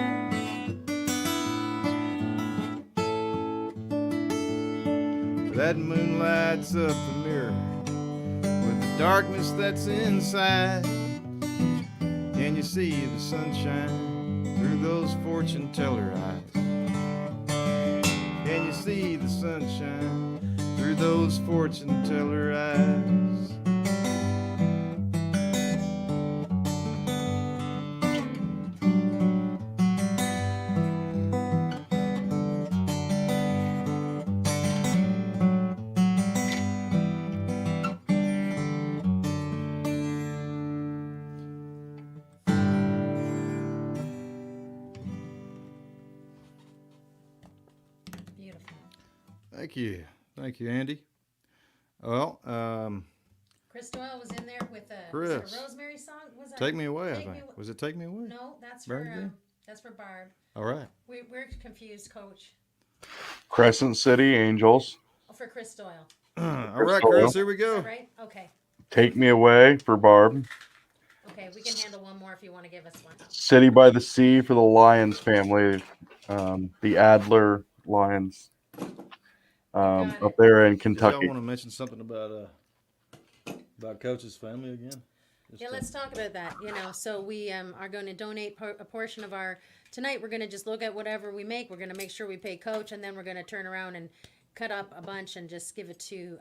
That moon lights up the mirror with the darkness that's inside. Can you see the sunshine through those fortune teller eyes? Can you see the sunshine through those fortune teller eyes? Thank you, Andy. Well, Chris Doyle was in there with a, was it Chris, a Rosemary song? Was that Take Me Away. Take I Me think was it Take Me Away? No, that's Burgundy? for Barb. All right. We're confused, Coach. Crescent City Angels. Oh, for Chris Doyle. All right, Chris. Here we Is go. that right? Okay. Take Me Away for Barb. Okay, we can handle one more if you want to give us one. City by the Sea for the Lions family. The Adler Lions. got Up it. there in Did y'all Kentucky. want to mention something about Coach's family again? Yeah, let's talk about that. So we are going to donate a portion of our tonight. We're going to just look at whatever we make. We're going to make sure we pay Coach, and then we're going to turn around and cut up a bunch and just give it to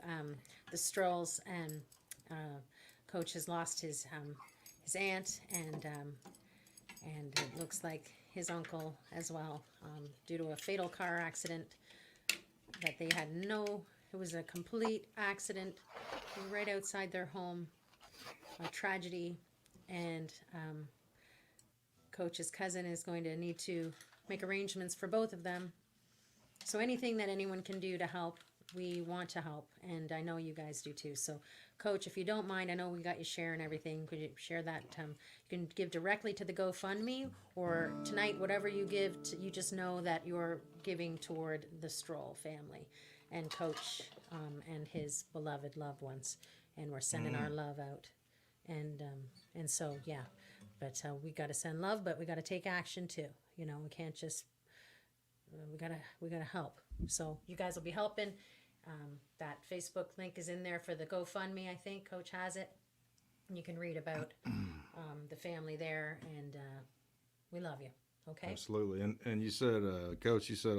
the Strolls. And Coach has lost his aunt, and it looks like his uncle as well, due to a fatal car accident that they had it was a complete accident right outside their home, a tragedy, and Coach's cousin is going to need to make arrangements for both of them. So anything that anyone can do to help, we want to help, and I know you guys do too. So, Coach, if you don't mind, I know we got you share and everything. Could you share that? You can give directly to the GoFundMe, or tonight, whatever you give, you just know that you're giving toward the Stroll family and Coach and his beloved loved ones, and we're sending our love out. And so yeah, but we got to send love, but we got to take action too. We can't just we gotta help. So you guys will be helping. That Facebook link is in there for the GoFundMe. I think Coach has it, and you can read about the family there. And we love you. Okay. Absolutely. And you said, Coach, you said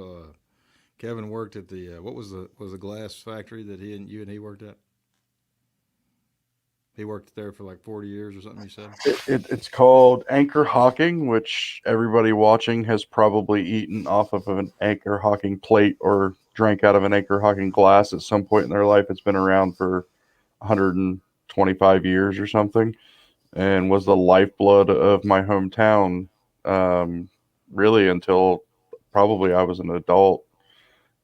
Kevin worked at the what was the glass factory that you and he worked at? He worked there for like 40 years or something, you said? It's called Anchor Hawking, which everybody watching has probably eaten off of an Anchor Hawking plate or drank out of an Anchor Hawking glass at some point in their life. It's been around for 125 years or something, and was the lifeblood of my hometown, really until probably I was an adult.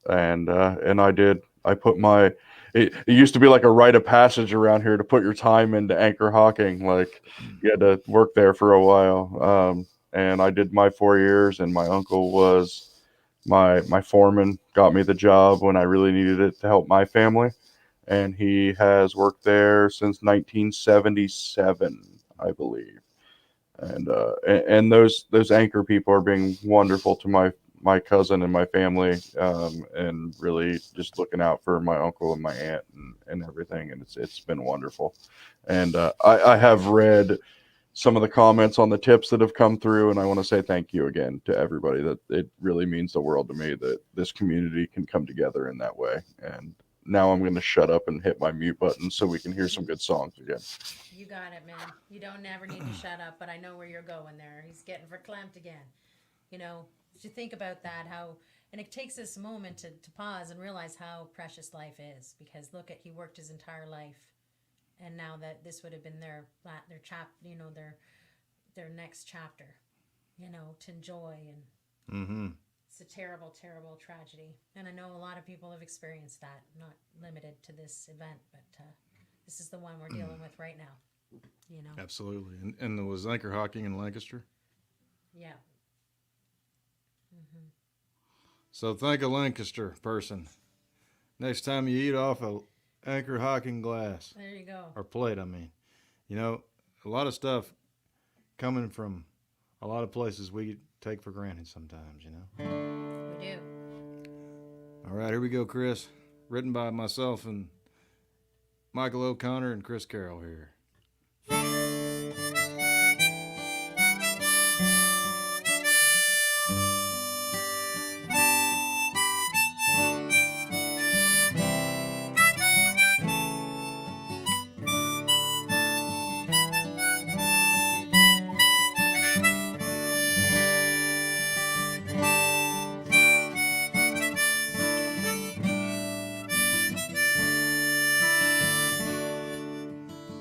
And I put my it used to be like a rite of passage around here to put your time into Anchor Hawking. Like you had to work there for a while. And I did my 4 years, and my uncle was my foreman, got me the job when I really needed it to help my family. And he has worked there since 1977, I believe. And those Anchor people are being wonderful to my cousin and my family, and really just looking out for my uncle and my aunt and everything. And it's been wonderful. And I have read some of the comments on the tips that have come through, and I want to say thank you again to everybody. That it really means the world to me that this community can come together in that way. And now I'm going to shut up and hit my mute button so we can hear some good songs again. You got it, man. You don't never need to shut up, but I know where you're going there. He's getting verklempt again. To think about that, and it takes this moment to pause and realize how precious life is, because look he worked his entire life, and now that this would have been their next chapter, to enjoy, and it's a terrible, terrible tragedy. And I know a lot of people have experienced that, not limited to this event, but this is the one we're dealing with right now. Absolutely. And there was Anchor Hawking in Lancaster? Yeah. So think a Lancaster person. Next time you eat off a Anchor Hawking glass. There you go. Or plate, I mean. A lot of stuff coming from a lot of places we take for granted sometimes, We do. All right, here we go, Chris. Written by myself and Michael O'Connor and Chris Carroll here.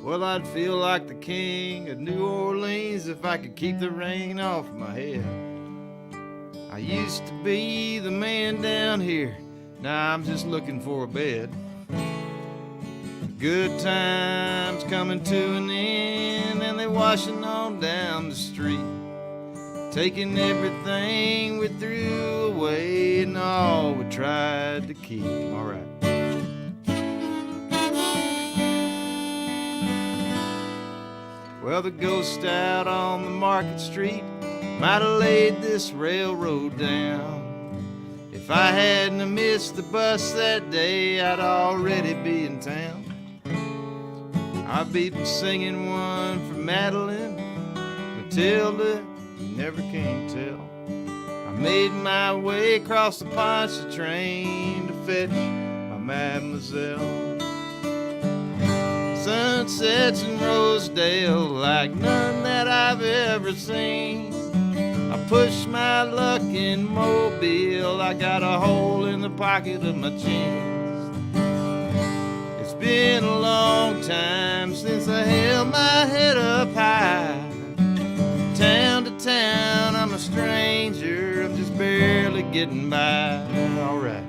Well, I'd feel like the king of New Orleans if I could keep the rain off my head. I used to be the man down here Now I'm just looking for a bed. Good times coming to an end, and they washing on down the street, taking everything we threw away and all we tried to keep. All right. Well, the ghost out on the market street might have laid this railroad down. If I hadn't have missed the bus that day, I'd already be in town. I've been singing one for Madeline, Matilda, you never can tell. I made my way across the Poncha train to fetch my mademoiselle. Sunsets in Rosedale like none that I've ever seen. I pushed my luck in Mobile, I got a hole in the pocket of my jeans. It's been a long time since I held my head up high. Town to town, I'm a stranger, I'm just barely getting by. All right.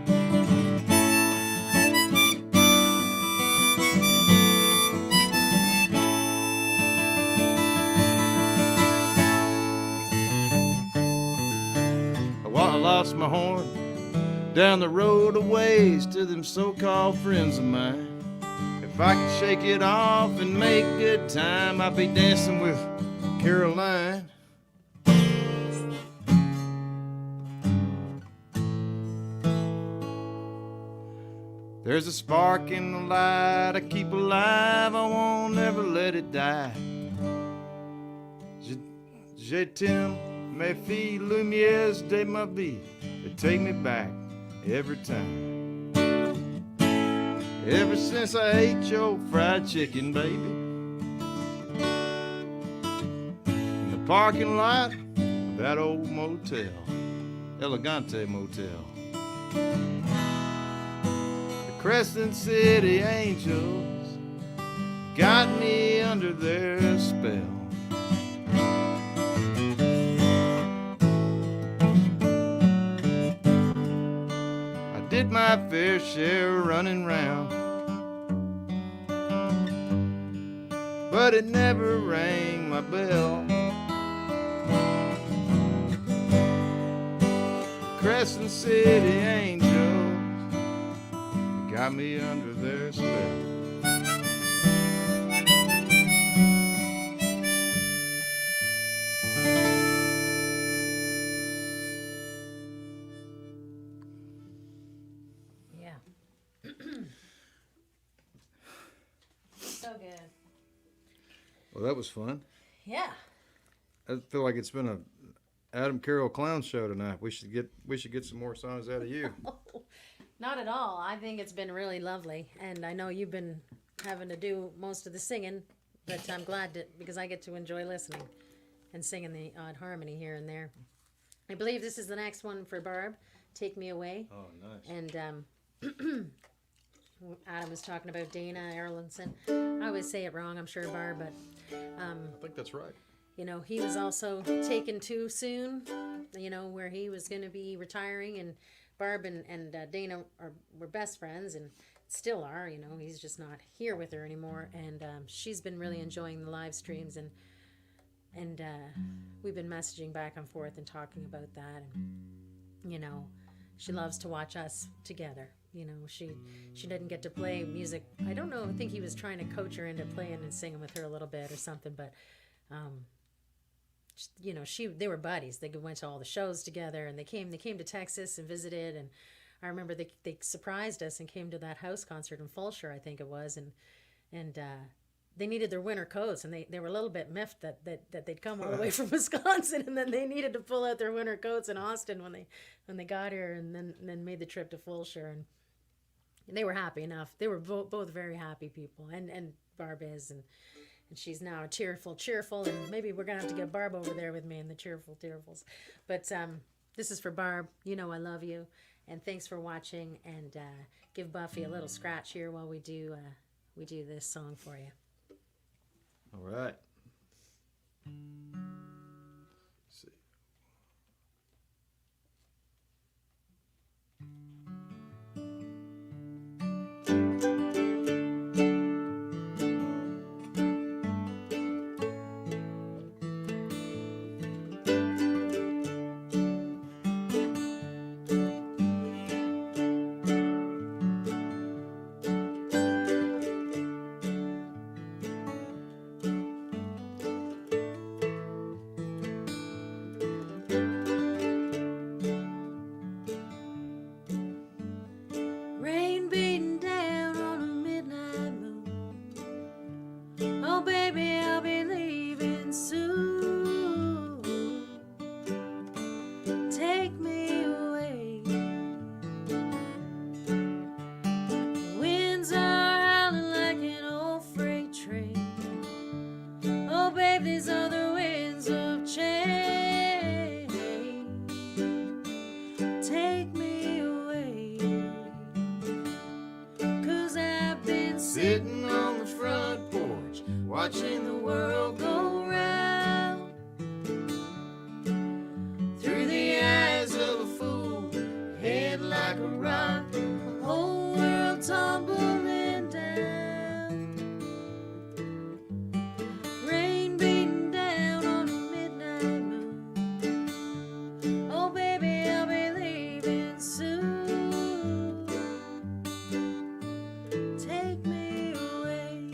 I lost my horn down the road a ways to them so-called friends of mine. If I could shake it off and make good time, I'd be dancing with Caroline. There's a spark in the light I keep alive, I won't ever let it die. Je t'aime, mes filles, lumières de ma vie, they take me back every time. Ever since I ate your fried chicken, baby, in the parking lot of that old motel, Elegante Motel. The Crescent City Angels got me under their spell. Did my fair share running round, but it never rang my bell. Crescent City Angels got me under their spell. So good. Well, that was fun. Yeah. I feel like it's been a Adam Carroll clown show tonight. We should get some more songs out of you. Not at all. I think it's been really lovely, and I know you've been having to do most of the singing, but I'm glad because I get to enjoy listening and singing the odd harmony here and there. I believe this is the next one for Barb. Take Me Away. Oh, nice. And Adam was talking about Dana Erlandson. I always say it wrong, I'm sure, Barb, but I think that's right. you know, he was also taken too soon, you know, where he was going to be retiring, and Barb and Dana were best friends and still are, you know. He's just not here with her anymore, and she's been really enjoying the live streams, and we've been messaging back and forth and talking about that, and, you know, she loves to watch us together. You know, she didn't get to play music. I don't know. I think he was trying to coach her into playing and singing with her a little bit or something. But, you know, they were buddies. They went to all the shows together, and they came to Texas and visited. And I remember they surprised us and came to that house concert in Fulshire, I think it was, and they needed their winter coats, and they were a little bit miffed that they'd come all the way from Wisconsin, and then they needed to pull out their winter coats in Austin when they got here, and then made the trip to Fulshire, and they were happy enough. They were both very happy people, and Barb is, and she's now cheerful, and maybe we're gonna have to get Barb over there with me in the cheerfuls. But this is for Barb. You know I love you, and thanks for watching. And give Buffy a little scratch here while we do this song for you. All right. Let's see. sitting on the front porch, watching the world go round. Through the eyes of a fool, head like a rock, the whole world tumbling down. Rain beating down on a midnight moon. Oh baby, I'll be leaving soon. Take me away.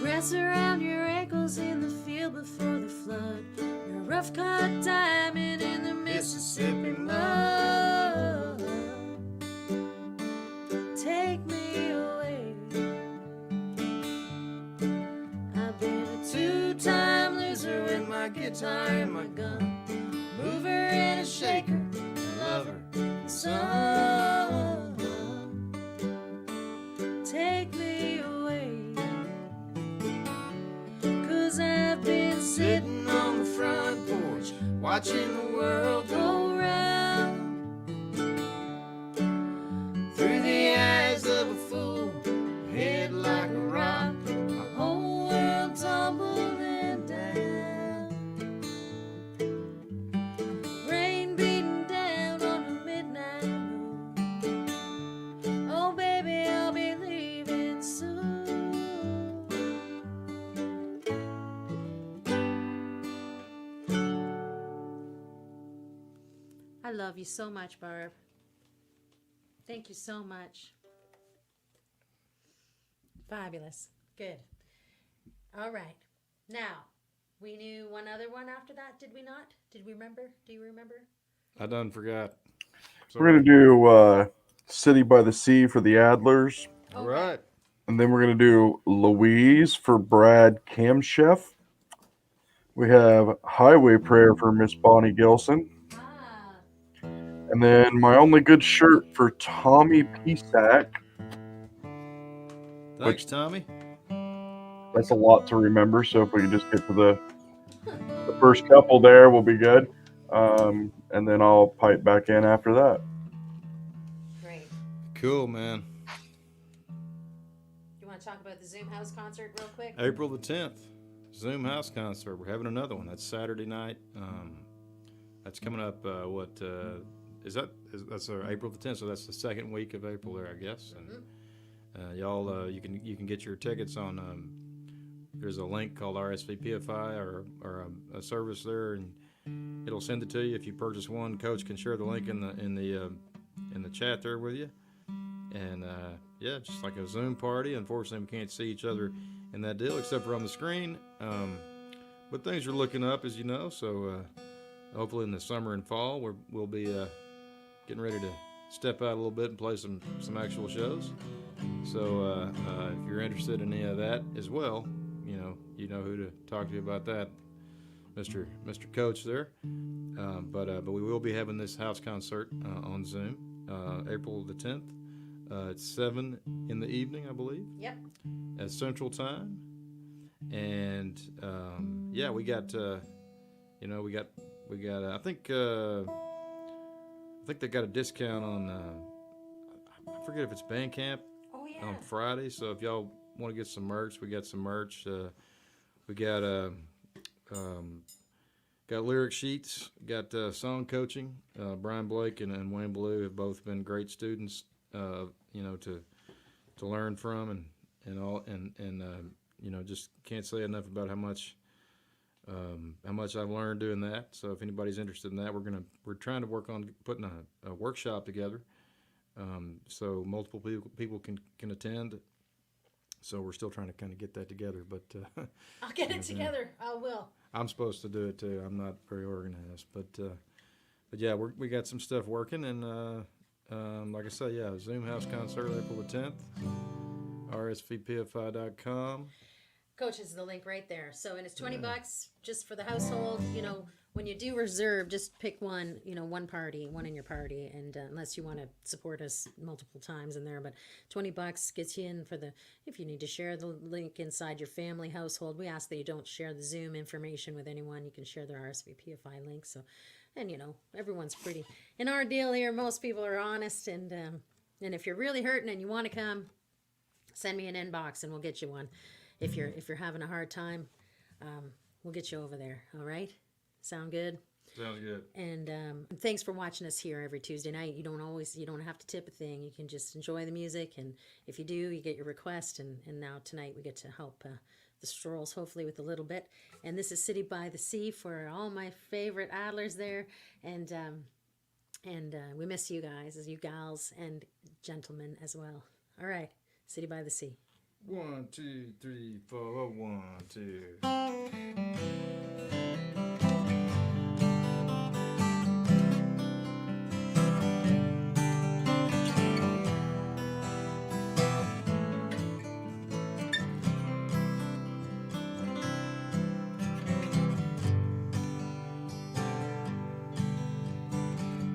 Grass around your ankles in the field before the flood. Your rough cut diamond in the Mississippi mud. Take me away. I've been a two-time loser with my guitar and my gun, mover and a shaker, a lover, and son. Take me away. 'Cause I've been sitting on the front porch, watching the world go round. Through the eyes of a fool, head like a rock, my whole world tumbling down. Rain beating down on a midnight moon. Oh baby, I'll be leaving soon. I love you so much, Barb. Thank you so much. Fabulous. Good. All right. Now, we knew one other one after that, did we not? Did we remember? Do you remember? I done forgot. We're gonna do "City by the Sea" for the Adlers, All right. and then we're gonna do "Louise" for Brad Kamchef. We have "Highway Prayer" for Miss Bonnie Gilson, Ah, and then "My Only Good Shirt" for Tommy Pisak. Thanks, Tommy. That's a lot to remember, so if we can just get to the first couple there, we'll be good. And then I'll pipe back in after that. great. Cool, man. You want to talk about the Zoom House concert real quick? April the 10th, Zoom House concert. We're having another one. That's Saturday night. That's coming up. That's April the 10th. So that's the second week of April there, I guess. And y'all, you can get your tickets on. There's a link called RSVPFI or a service there, and it'll send it to you. If you purchase one, Coach can share the link in the chat there with you. And yeah, just like a Zoom party. Unfortunately, we can't see each other in that deal except for on the screen. But things are looking up, as you know. So hopefully in the summer and fall, we'll be getting ready to step out a little bit and play some actual shows. So if you're interested in any of that as well, you know who to talk to about that, Mr. Coach there. But we will be having this house concert on Zoom, April the 10th. It's 7 in the evening, I believe. Yep. At Central Time. And yeah, we got I think they got a discount on I forget if it's Bandcamp. Oh, yeah. On Friday. So if y'all want to get some merch, we got some merch. We got lyric sheets, got song coaching. Brian Blake and Wayne Ballou have both been great students, to learn from and just can't say enough about how much I've learned doing that. So if anybody's interested in that, we're trying to work on putting a workshop together, so multiple people can attend. So we're still trying to kind of get that together, but I'll get it together. I will. I'm supposed to do it too. I'm not very organized, but yeah, we got some stuff working, and Like I said, yeah, Zoom House concert April the 10th. RSVPFI.com. Coach is the link right there. So, and it's $20 just for the household. You know, when you do reserve, just pick one. You know, one party, one in your party, and unless you want to support us multiple times in there, but $20 gets you in for the. If you need to share the link inside your family household, we ask that you don't share the Zoom information with anyone. You can share their RSVPFI link. So, and you know, everyone's pretty. In our deal here, most people are honest, and if you're really hurting and you want to come, send me an inbox and we'll get you one. If you're having a hard time, we'll get you over there. All right, sound good? Sounds good. And thanks for watching us here every Tuesday night. You don't have to tip a thing. You can just enjoy the music, and if you do, you get your request. And now tonight we get to help the Strolls hopefully with a little bit. And this is City by the Sea for all my favorite Adlers there, and we miss you guys, as you gals and gentlemen as well. All right, City by the Sea. 1, 2, 3, 4. 1, 2.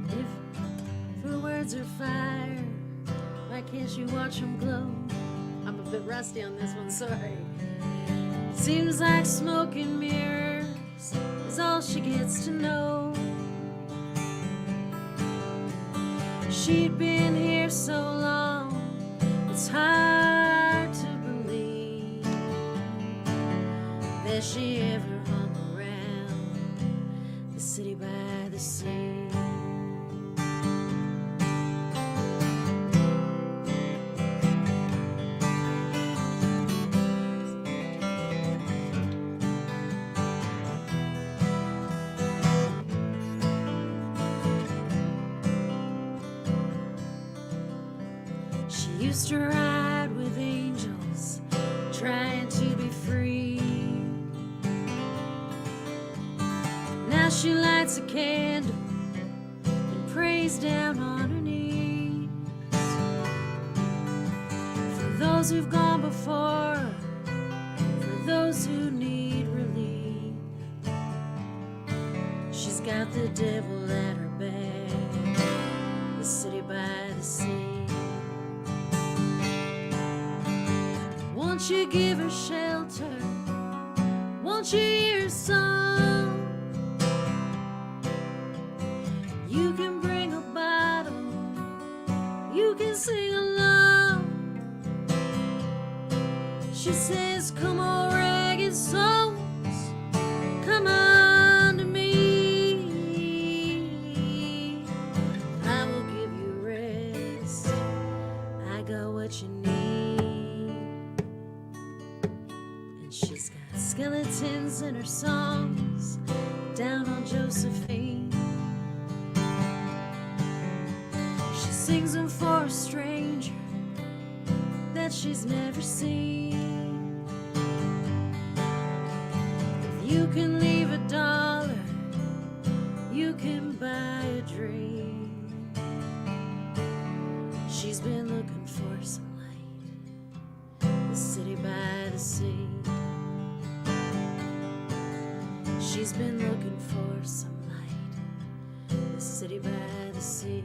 If her words are fire, why can't you watch them glow? I'm a bit rusty on this one, sorry. Seems like smoke and mirrors is all she gets to know. She'd been here so long, it's hard to believe that she ever hung around the city by the sea. Used to ride with angels, trying to be free. Now she lights a candle and prays down on her knees for those who've gone before, for those who need relief. She's got the devil at her back, the city by the sea. Won't you give her shelter? Won't you hear her song? You can bring a bottle, you can sing along. She says, come on, ragged souls, come on to me. I will give you rest, I got what you need. She's got skeletons in her songs down on Josephine. She sings them for a stranger that she's never seen. If you can leave $1, you can buy a dream. She's been looking for some light, the city by the sea. She's been looking for some light, the city by the sea.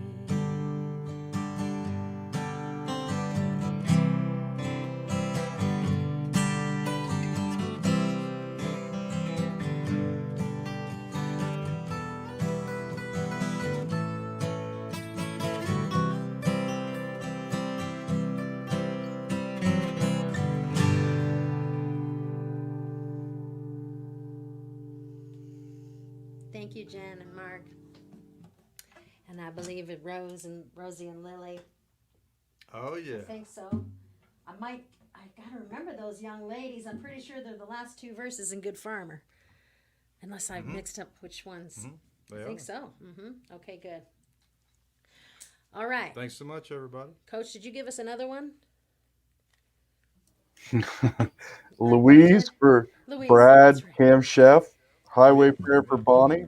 Thank you, Jen and Mark. And I believe it Rosie and Lily. Oh, yeah. I think so. I gotta remember those young ladies. I'm pretty sure they're the last two verses in Good Farmer. Unless I've mixed up which ones. They I think are. so. Okay, good. All right. Thanks so much, everybody. Coach, did you give us another one? Louise for Louise, Brad, that's right. Cam Chef, Highway Prayer for Bonnie,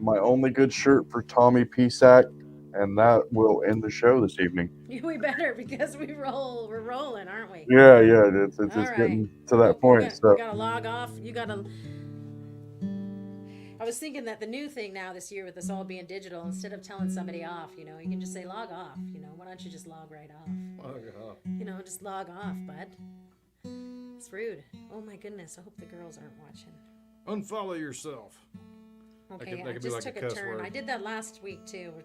My Only Good Shirt for Tommy Pisac, And that will end the show this evening. We better because we're rolling, aren't we? Yeah, it's All right. getting to that point. We So gotta log off. You gotta. I was thinking that the new thing now this year with this all being digital, instead of telling somebody off, you can just say log off. Why don't you just log right off? Log off. Just log off, bud. It's rude. Oh my goodness. I hope the girls aren't watching. Unfollow yourself. Okay, that I could be just like a took a cuss turn. word. I did that last week too. We're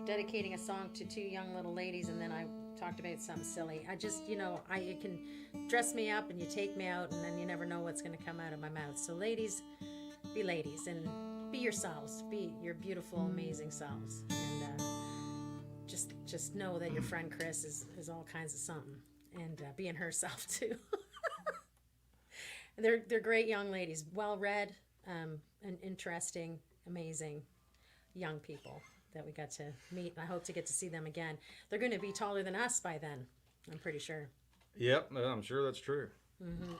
dedicating a song to two young little ladies, and then I talked about something silly. I just, you can dress me up and you take me out, and then you never know what's going to come out of my mouth. So ladies, be ladies and be yourselves. Be your beautiful, amazing selves. And just know that your friend Chris is all kinds of something, and being herself too. They're great young ladies, well read, and interesting, amazing young people that we got to meet. I hope to get to see them again. They're going to be taller than us by then, I'm pretty sure. Yep, I'm sure that's true. Mm-hmm.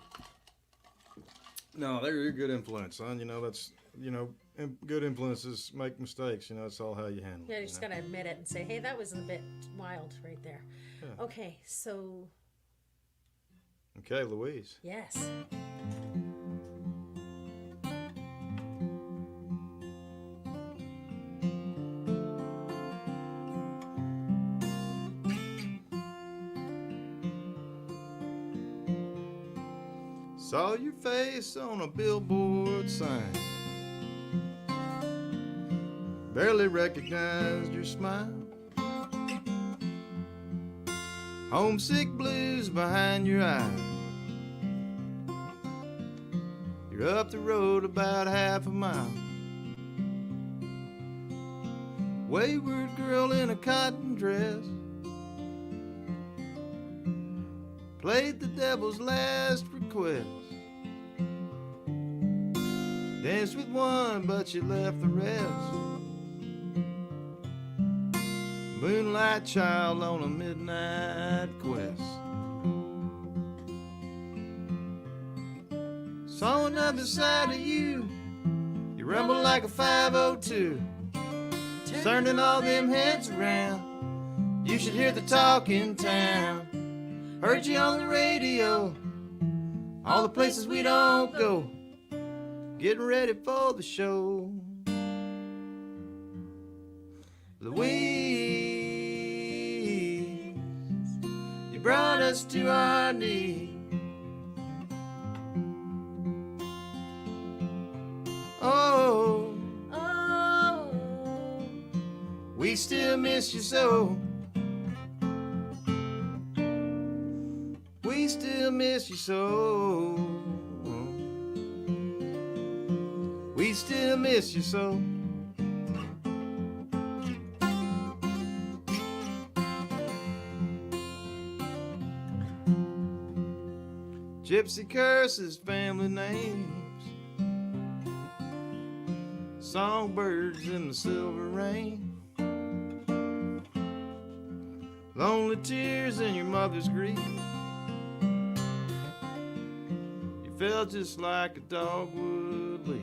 No, they're a good influence, son. That's good influences make mistakes. It's all how you handle it. Yeah, you just got to admit it and say, hey, that was a bit wild right there. Yeah. Okay, so. Okay, Louise. Yes. Saw your face on a billboard sign. Barely recognized your smile. Homesick blues behind your eyes. You're up the road about half a mile. Wayward girl in a cotton dress played the devil's last request. Danced with one, but you left the rest. Moonlight child on a midnight quest. Saw another side of you. You rumble like a 502. Turning all them heads around. You should hear the talk in town. Heard you on the radio. All the places we don't go. Getting ready for the show. Louise, you brought us to our knees. Oh, we still miss you so. We still miss you so. We still miss you so. Gypsy curses family names. Songbirds in the silver rain. Lonely tears in your mother's grief. You felt just like a dog would leave.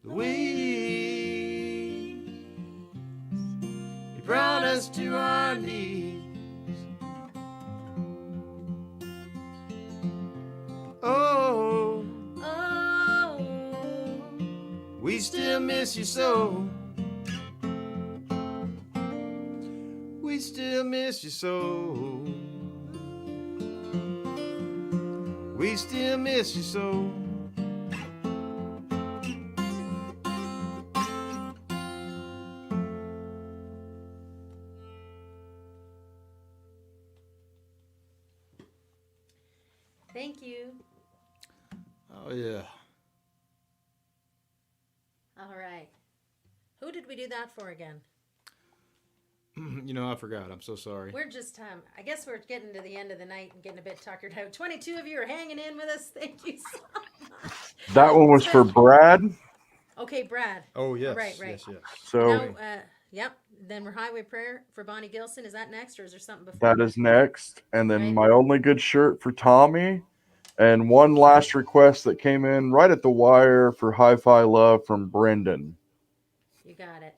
Louise, you brought us to our knees. Oh, we still miss you so. We still miss you so. We still miss you so. Thank you. Oh, yeah. All right. Who did we do that for again? I forgot. I'm so sorry. We're just, I guess we're getting to the end of the night and getting a bit tuckered out. 22 of you are hanging in with us. Thank you so much. that one was for Brad. Okay, Brad. Oh, yes. Right. Yes. So yep. Then we're Highway Prayer for Bonnie Gilson. Is that next, or is there something before? that is next. And then Right. my only good shirt for Tommy And one last request that came in right at the wire for Hi-Fi Love from Brendan. You got it.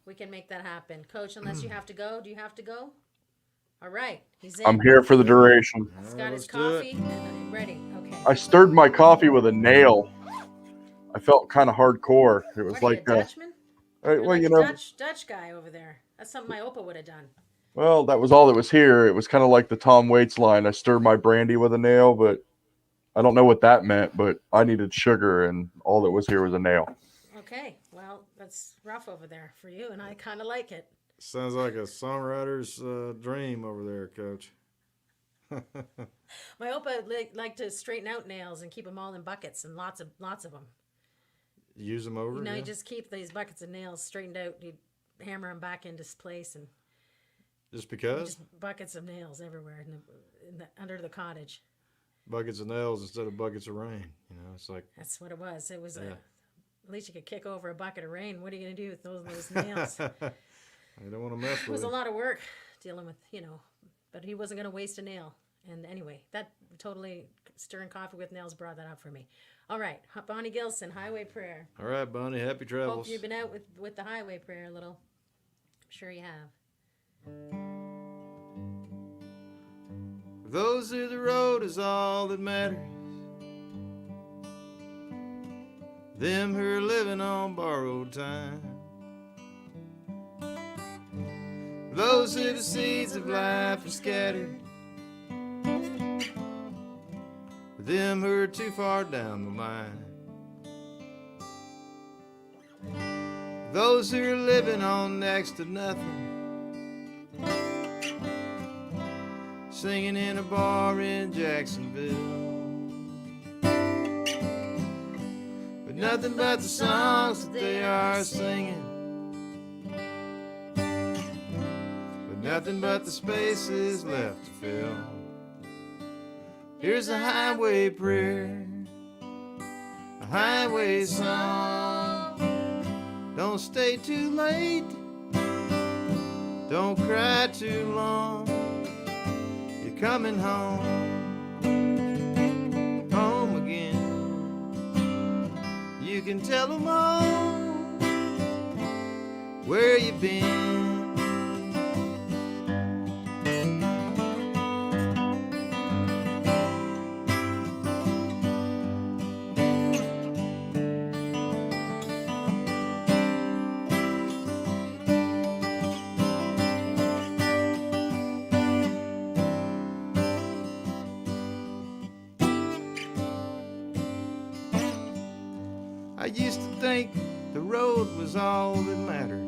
We can make that happen. Coach, unless you have to go. Do you have to go? All right. He's in. I'm here for the duration. He's got his Let's do it. coffee and ready. Okay. I stirred my coffee with a nail. I felt kind of hardcore. It was What are you, like, a Dutchman? well, You're like you a know, Dutch guy over there. That's something my Opa would have done. well, that was all that was here. It was kind of like the Tom Waits line. I stirred my brandy with a nail, but I don't know what that meant, but I needed sugar, and all that was here was a nail. Okay. Well, that's rough over there for you, and I kind of like it. Sounds like a songwriter's dream over there, Coach. My Opa liked to straighten out nails and keep them all in buckets and lots of them. Use them over. You know, yeah. you just keep these buckets of nails straightened out. You hammer them back into place, and Just because just buckets of nails everywhere under the cottage. buckets of nails instead of buckets of rain. You know, it's like That's what it was. It was Yeah. at least you could kick over a bucket of rain. What are you going to do with those nails? I don't want to mess It with was a it. lot of work dealing with, but he wasn't going to waste a nail. And anyway, that totally stirring coffee with nails brought that up for me. All right, Bonnie Gilson, Highway Prayer. All right, Bonnie. Happy travels. Hope you've been out with the Highway Prayer a little. I'm sure you have. For those who the road is all that matters. Them who are living on borrowed time. For those who the seeds of life are scattered. For them who are too far down the line. For those who are living on next to nothing. Singing in a bar in Jacksonville. But nothing but the songs that they are singing. But nothing but the spaces left to fill. Here's a highway prayer, a highway song. Don't stay too late, don't cry too long. You're coming home, home again. You can tell them all where you've been. I used to think the road was all that mattered.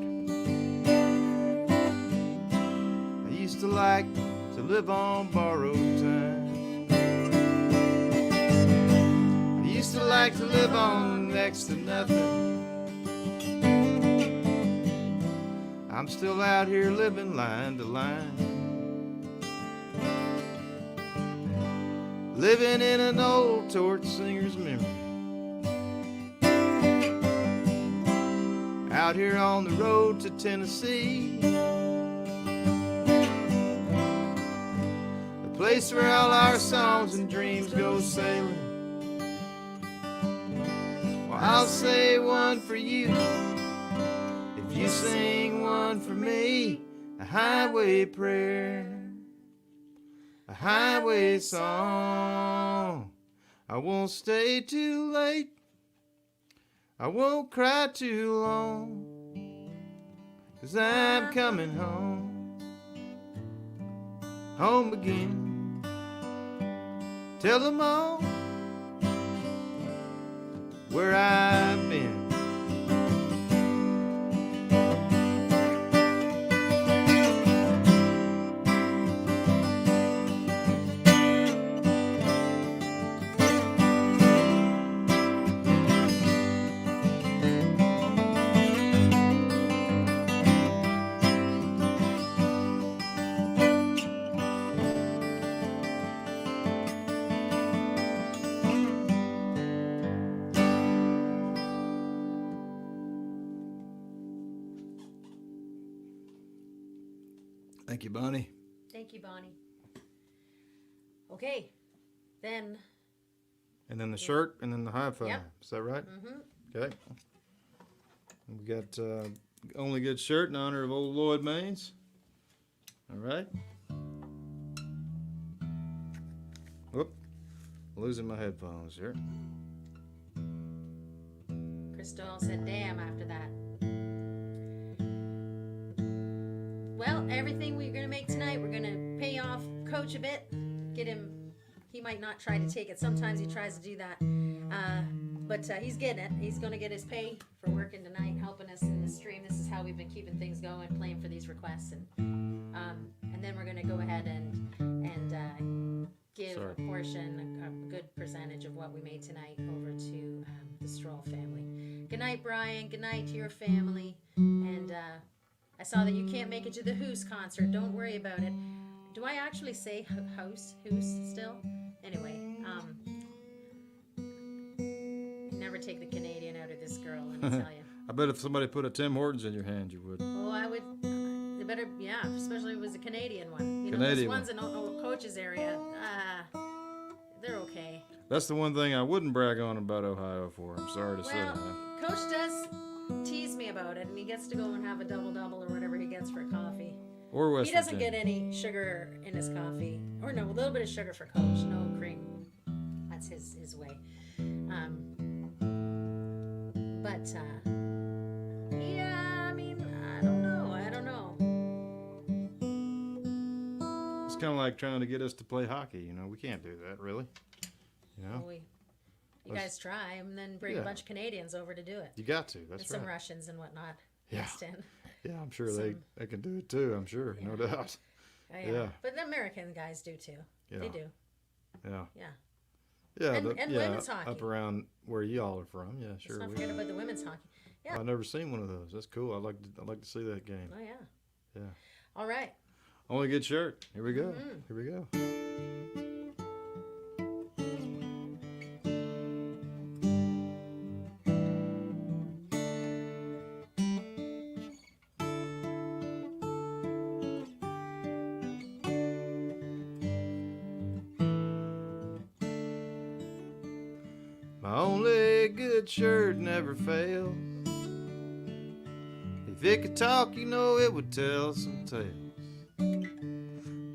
I used to like to live on borrowed time. I used to like to live on next to nothing. I'm still out here living line to line. Living in an old torch singer's memory. Out here on the road to Tennessee, the place where all our songs and dreams go sailing. Well, I'll say one for you if you sing one for me. A highway prayer, a highway song. I won't stay too late, I won't cry too long, 'cause I'm coming home, home again. Tell them all where I've been. Thank you, Bonnie. Thank you, Bonnie. Okay, Then, And then the shirt, and then the high five. Yep. Is that right? mm-hmm. Okay. We got Only Good Shirt in honor of old Lloyd Maines. All right. Whoop. Losing my headphones here. Chris Doyle said, damn, after that. Well, everything we're going to make tonight, we're going to pay off Coach a bit. Get him, he might not try to take it. Sometimes he tries to do that. But he's getting it. He's going to get his pay for working tonight, helping us in the stream. This is how we've been keeping things going, playing for these requests. And then we're going to go ahead and give Sorry. a portion, a good percentage of what we made tonight over to the Stroll family. Good night, Brian. Good night to your family. And I saw that you can't make it to the Who's concert. Don't worry about it. Do I actually say Who's still? Anyway, never take the Canadian out of this girl, let me tell you. I bet if somebody put a Tim Hortons in your hand, you would. Oh, I would. They better, yeah, especially if it was a Canadian one. You know, Canadian those ones in Coach's area, they're okay. That's the one thing I wouldn't brag on about Ohio for. I'm sorry to say Well, that. Coach does tease me about it, and he gets to go and have a double-double or whatever he gets for coffee. Or West He doesn't Virginia. get any sugar in his coffee. Or no, a little bit of sugar for Coach, no cream. That's his way. But yeah, I mean, I don't know. It's kind of like trying to get us to play hockey. You know, we can't do that, really. You know, Well, you guys try, and then bring Yeah. a bunch of Canadians over to do it. you got to. That's And some right. Russians and whatnot. Yeah. mixed in. Yeah, I'm sure they can do it too. I'm sure, no doubt. Yeah. But the American guys do too. Yeah. They do. Yeah. Yeah. Yeah, And women's hockey. up around where y'all are from. Yeah, sure. Let's not forget about the women's hockey. Yeah. I've never seen one of those. That's cool. I'd like to see that game. Oh yeah. Yeah. All right. Only Good Shirt. Here we go. Mhm. Here we go. My only good shirt never fails. If it could talk, you know it would tell some tales.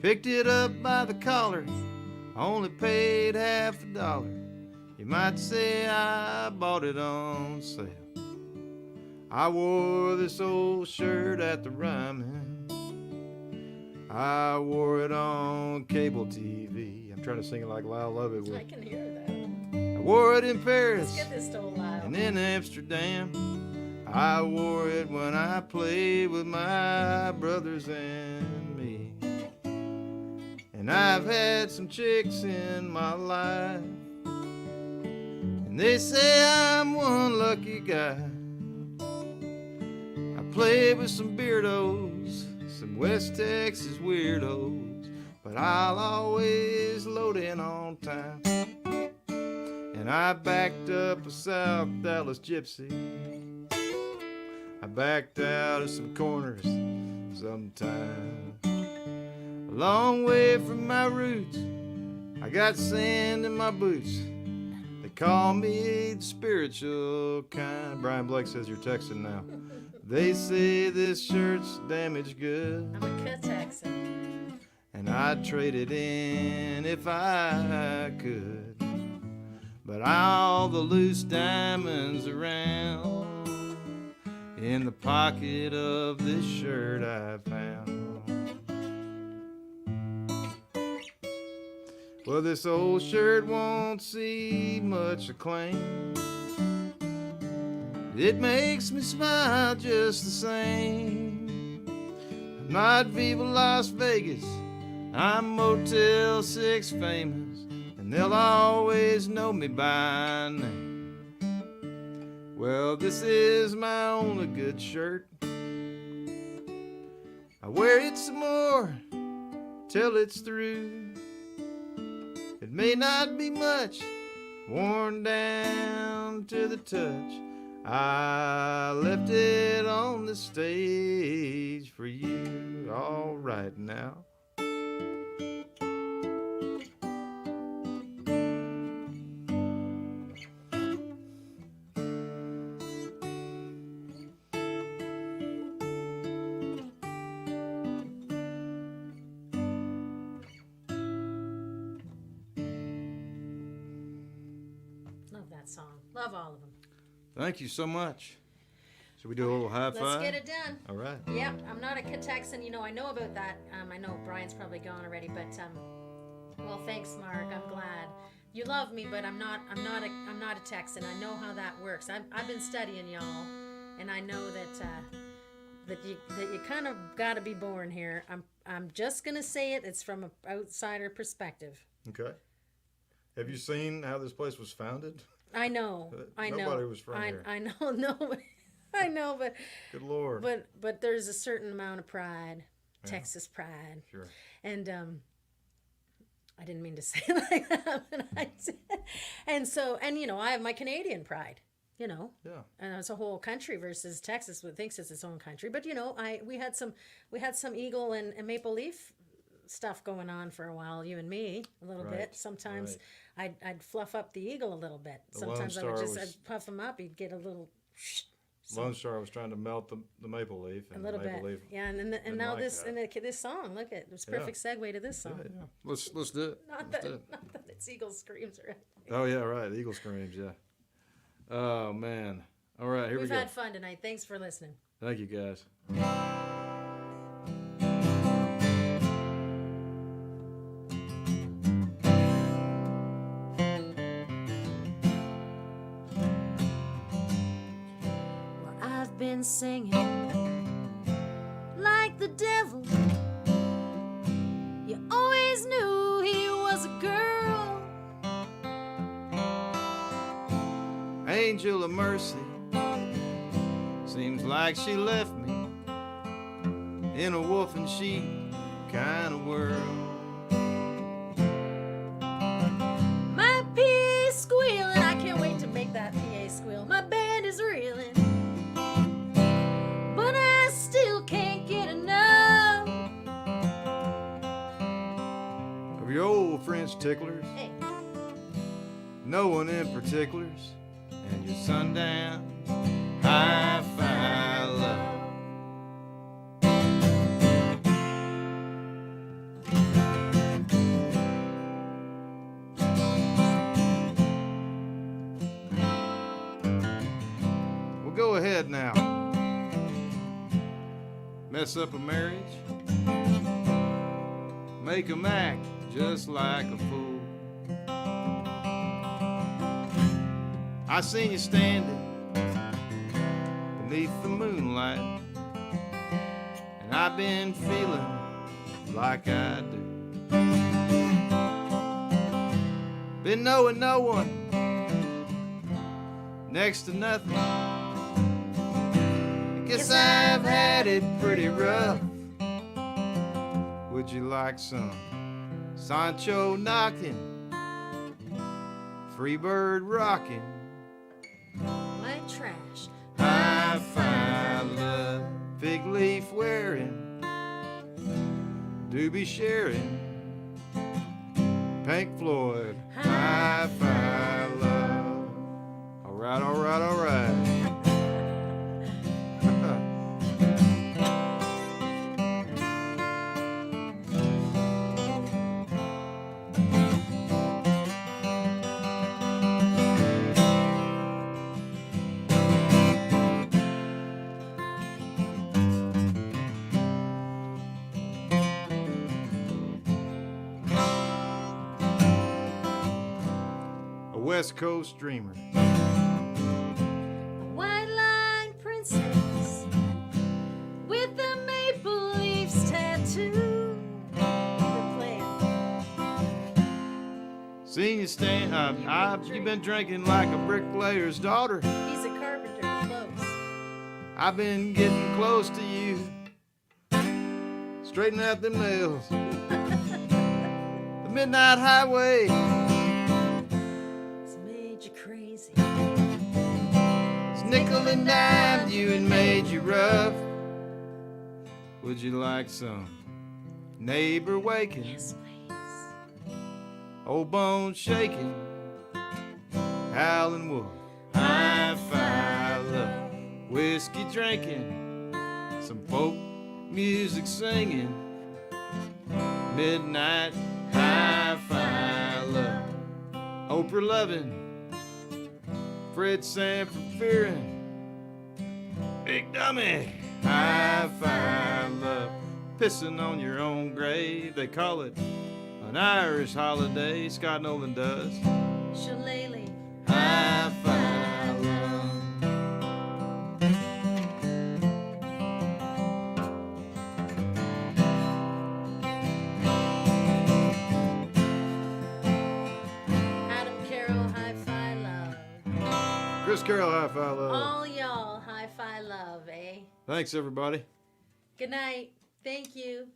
Picked it up by the collar, I only paid $50. You might say I bought it on sale. I wore this old shirt at the Ryman. I wore it on cable TV. I'm trying to sing it like Lyle Lovett I would. can hear that. I wore it in Paris Let's get this to Lyle. and in Amsterdam. I wore it when I played with my brothers and me. And I've had some chicks in my life, and they say I'm one lucky guy. I played with some beardos, some West Texas weirdos, but I'll always load in on time. And I backed up a South Dallas gypsy. I backed out of some corners sometime. A long way from my roots, I got sand in my boots. They call me the spiritual kind. Brian Blake says you're Texan now. They say this shirt's damaged good, I'm a good Texan. and I'd trade it in if I could. But all the loose diamonds around in the pocket of this shirt I found. Well, this old shirt won't see much acclaim. It makes me smile just the same. I'm not Viva Las Vegas, I'm Motel 6 famous, and they'll always know me by name. Well, this is my only good shirt. I wear it some more till it's through. It may not be much, worn down to the touch. I left it on the stage for you. All right now. Love all of them. Thank you so much. Should we do a little high five? Let's get it done. All right. Yep, I'm not a Texan. You know, I know about that. I know Brian's probably gone already, but well, thanks, Mark. I'm glad you love me, but I'm not a Texan. I know how that works. I've been studying y'all, and I know that you kind of got to be born here. I'm just gonna say it. It's from an outsider perspective. Okay. Have you seen how this place was founded? I know. Nobody was from here. I know. No. I know, but Good Lord. But there's a certain amount of pride, Texas pride. Sure. And I didn't mean to say it like that, but I did. And you know, I have my Canadian pride. You know. Yeah. And it's a whole country versus Texas, who thinks it's its own country. But you know, we had some eagle and maple leaf stuff going on for a while, you and me, a little bit. Sometimes I'd fluff up the eagle a little bit. Sometimes I'd puff him up. He'd get a little. Lone Star was trying to melt the maple leaf. And a little maple bit, leaf yeah. And now like this that. this song. Look at this perfect segue to this song. Yeah. Let's do it. Not Let's that do it. it's eagle screams or anything. Oh yeah, right. Eagle screams. Yeah. Oh man. All right, here we We've go. had fun tonight. Thanks for listening. Thank you, guys. Well, I've been singing like the devil. You always knew he was a girl. Angel of mercy. Seems like she left me in a wolf and sheep kind of world. My PA squealing. I can't wait to make that PA squeal. My band is reeling, but I still can't get enough Of your old French ticklers, Hey, no one in particulars, and your sundown hi-fi love. Well, go ahead now. Mess up a marriage. Make 'em act just like a fool. I seen you standing beneath the moonlight, and I've been feeling like I do. Been knowing no one, next to nothing. I guess I've had it pretty rough. Would you like some Sancho knocking, Freebird rocking, white trash. hi-fi love, fig leaf wearing, doobie sharing, Pink Floyd, hi-fi love. All right, all right, all right. A West Coast dreamer. White line princess with the maple leaves tattoo. We're playing. Seen you stand you've been drinking like a bricklayer's daughter. He's a carpenter, close. I've been getting close to you. Straighten out them nails. The midnight highway. It's made you crazy. It's nickel and dime you and made you rough. Would you like some neighbor waking? Yes, please. Old bones shaking, howling wolf, hi-fi love, whiskey drinking, some folk music singing, midnight hi-fi love, Oprah loving, Fred Sanford fearing. Big dummy, high five love. Pissing on your own grave. They call it an Irish holiday. Scott Nolan does. Shillelagh. High five love. Adam Carroll, hi-fi love. Chris Carroll, high five love. All y'all, hi-fi love, eh? Thanks, everybody. Good night. Thank you.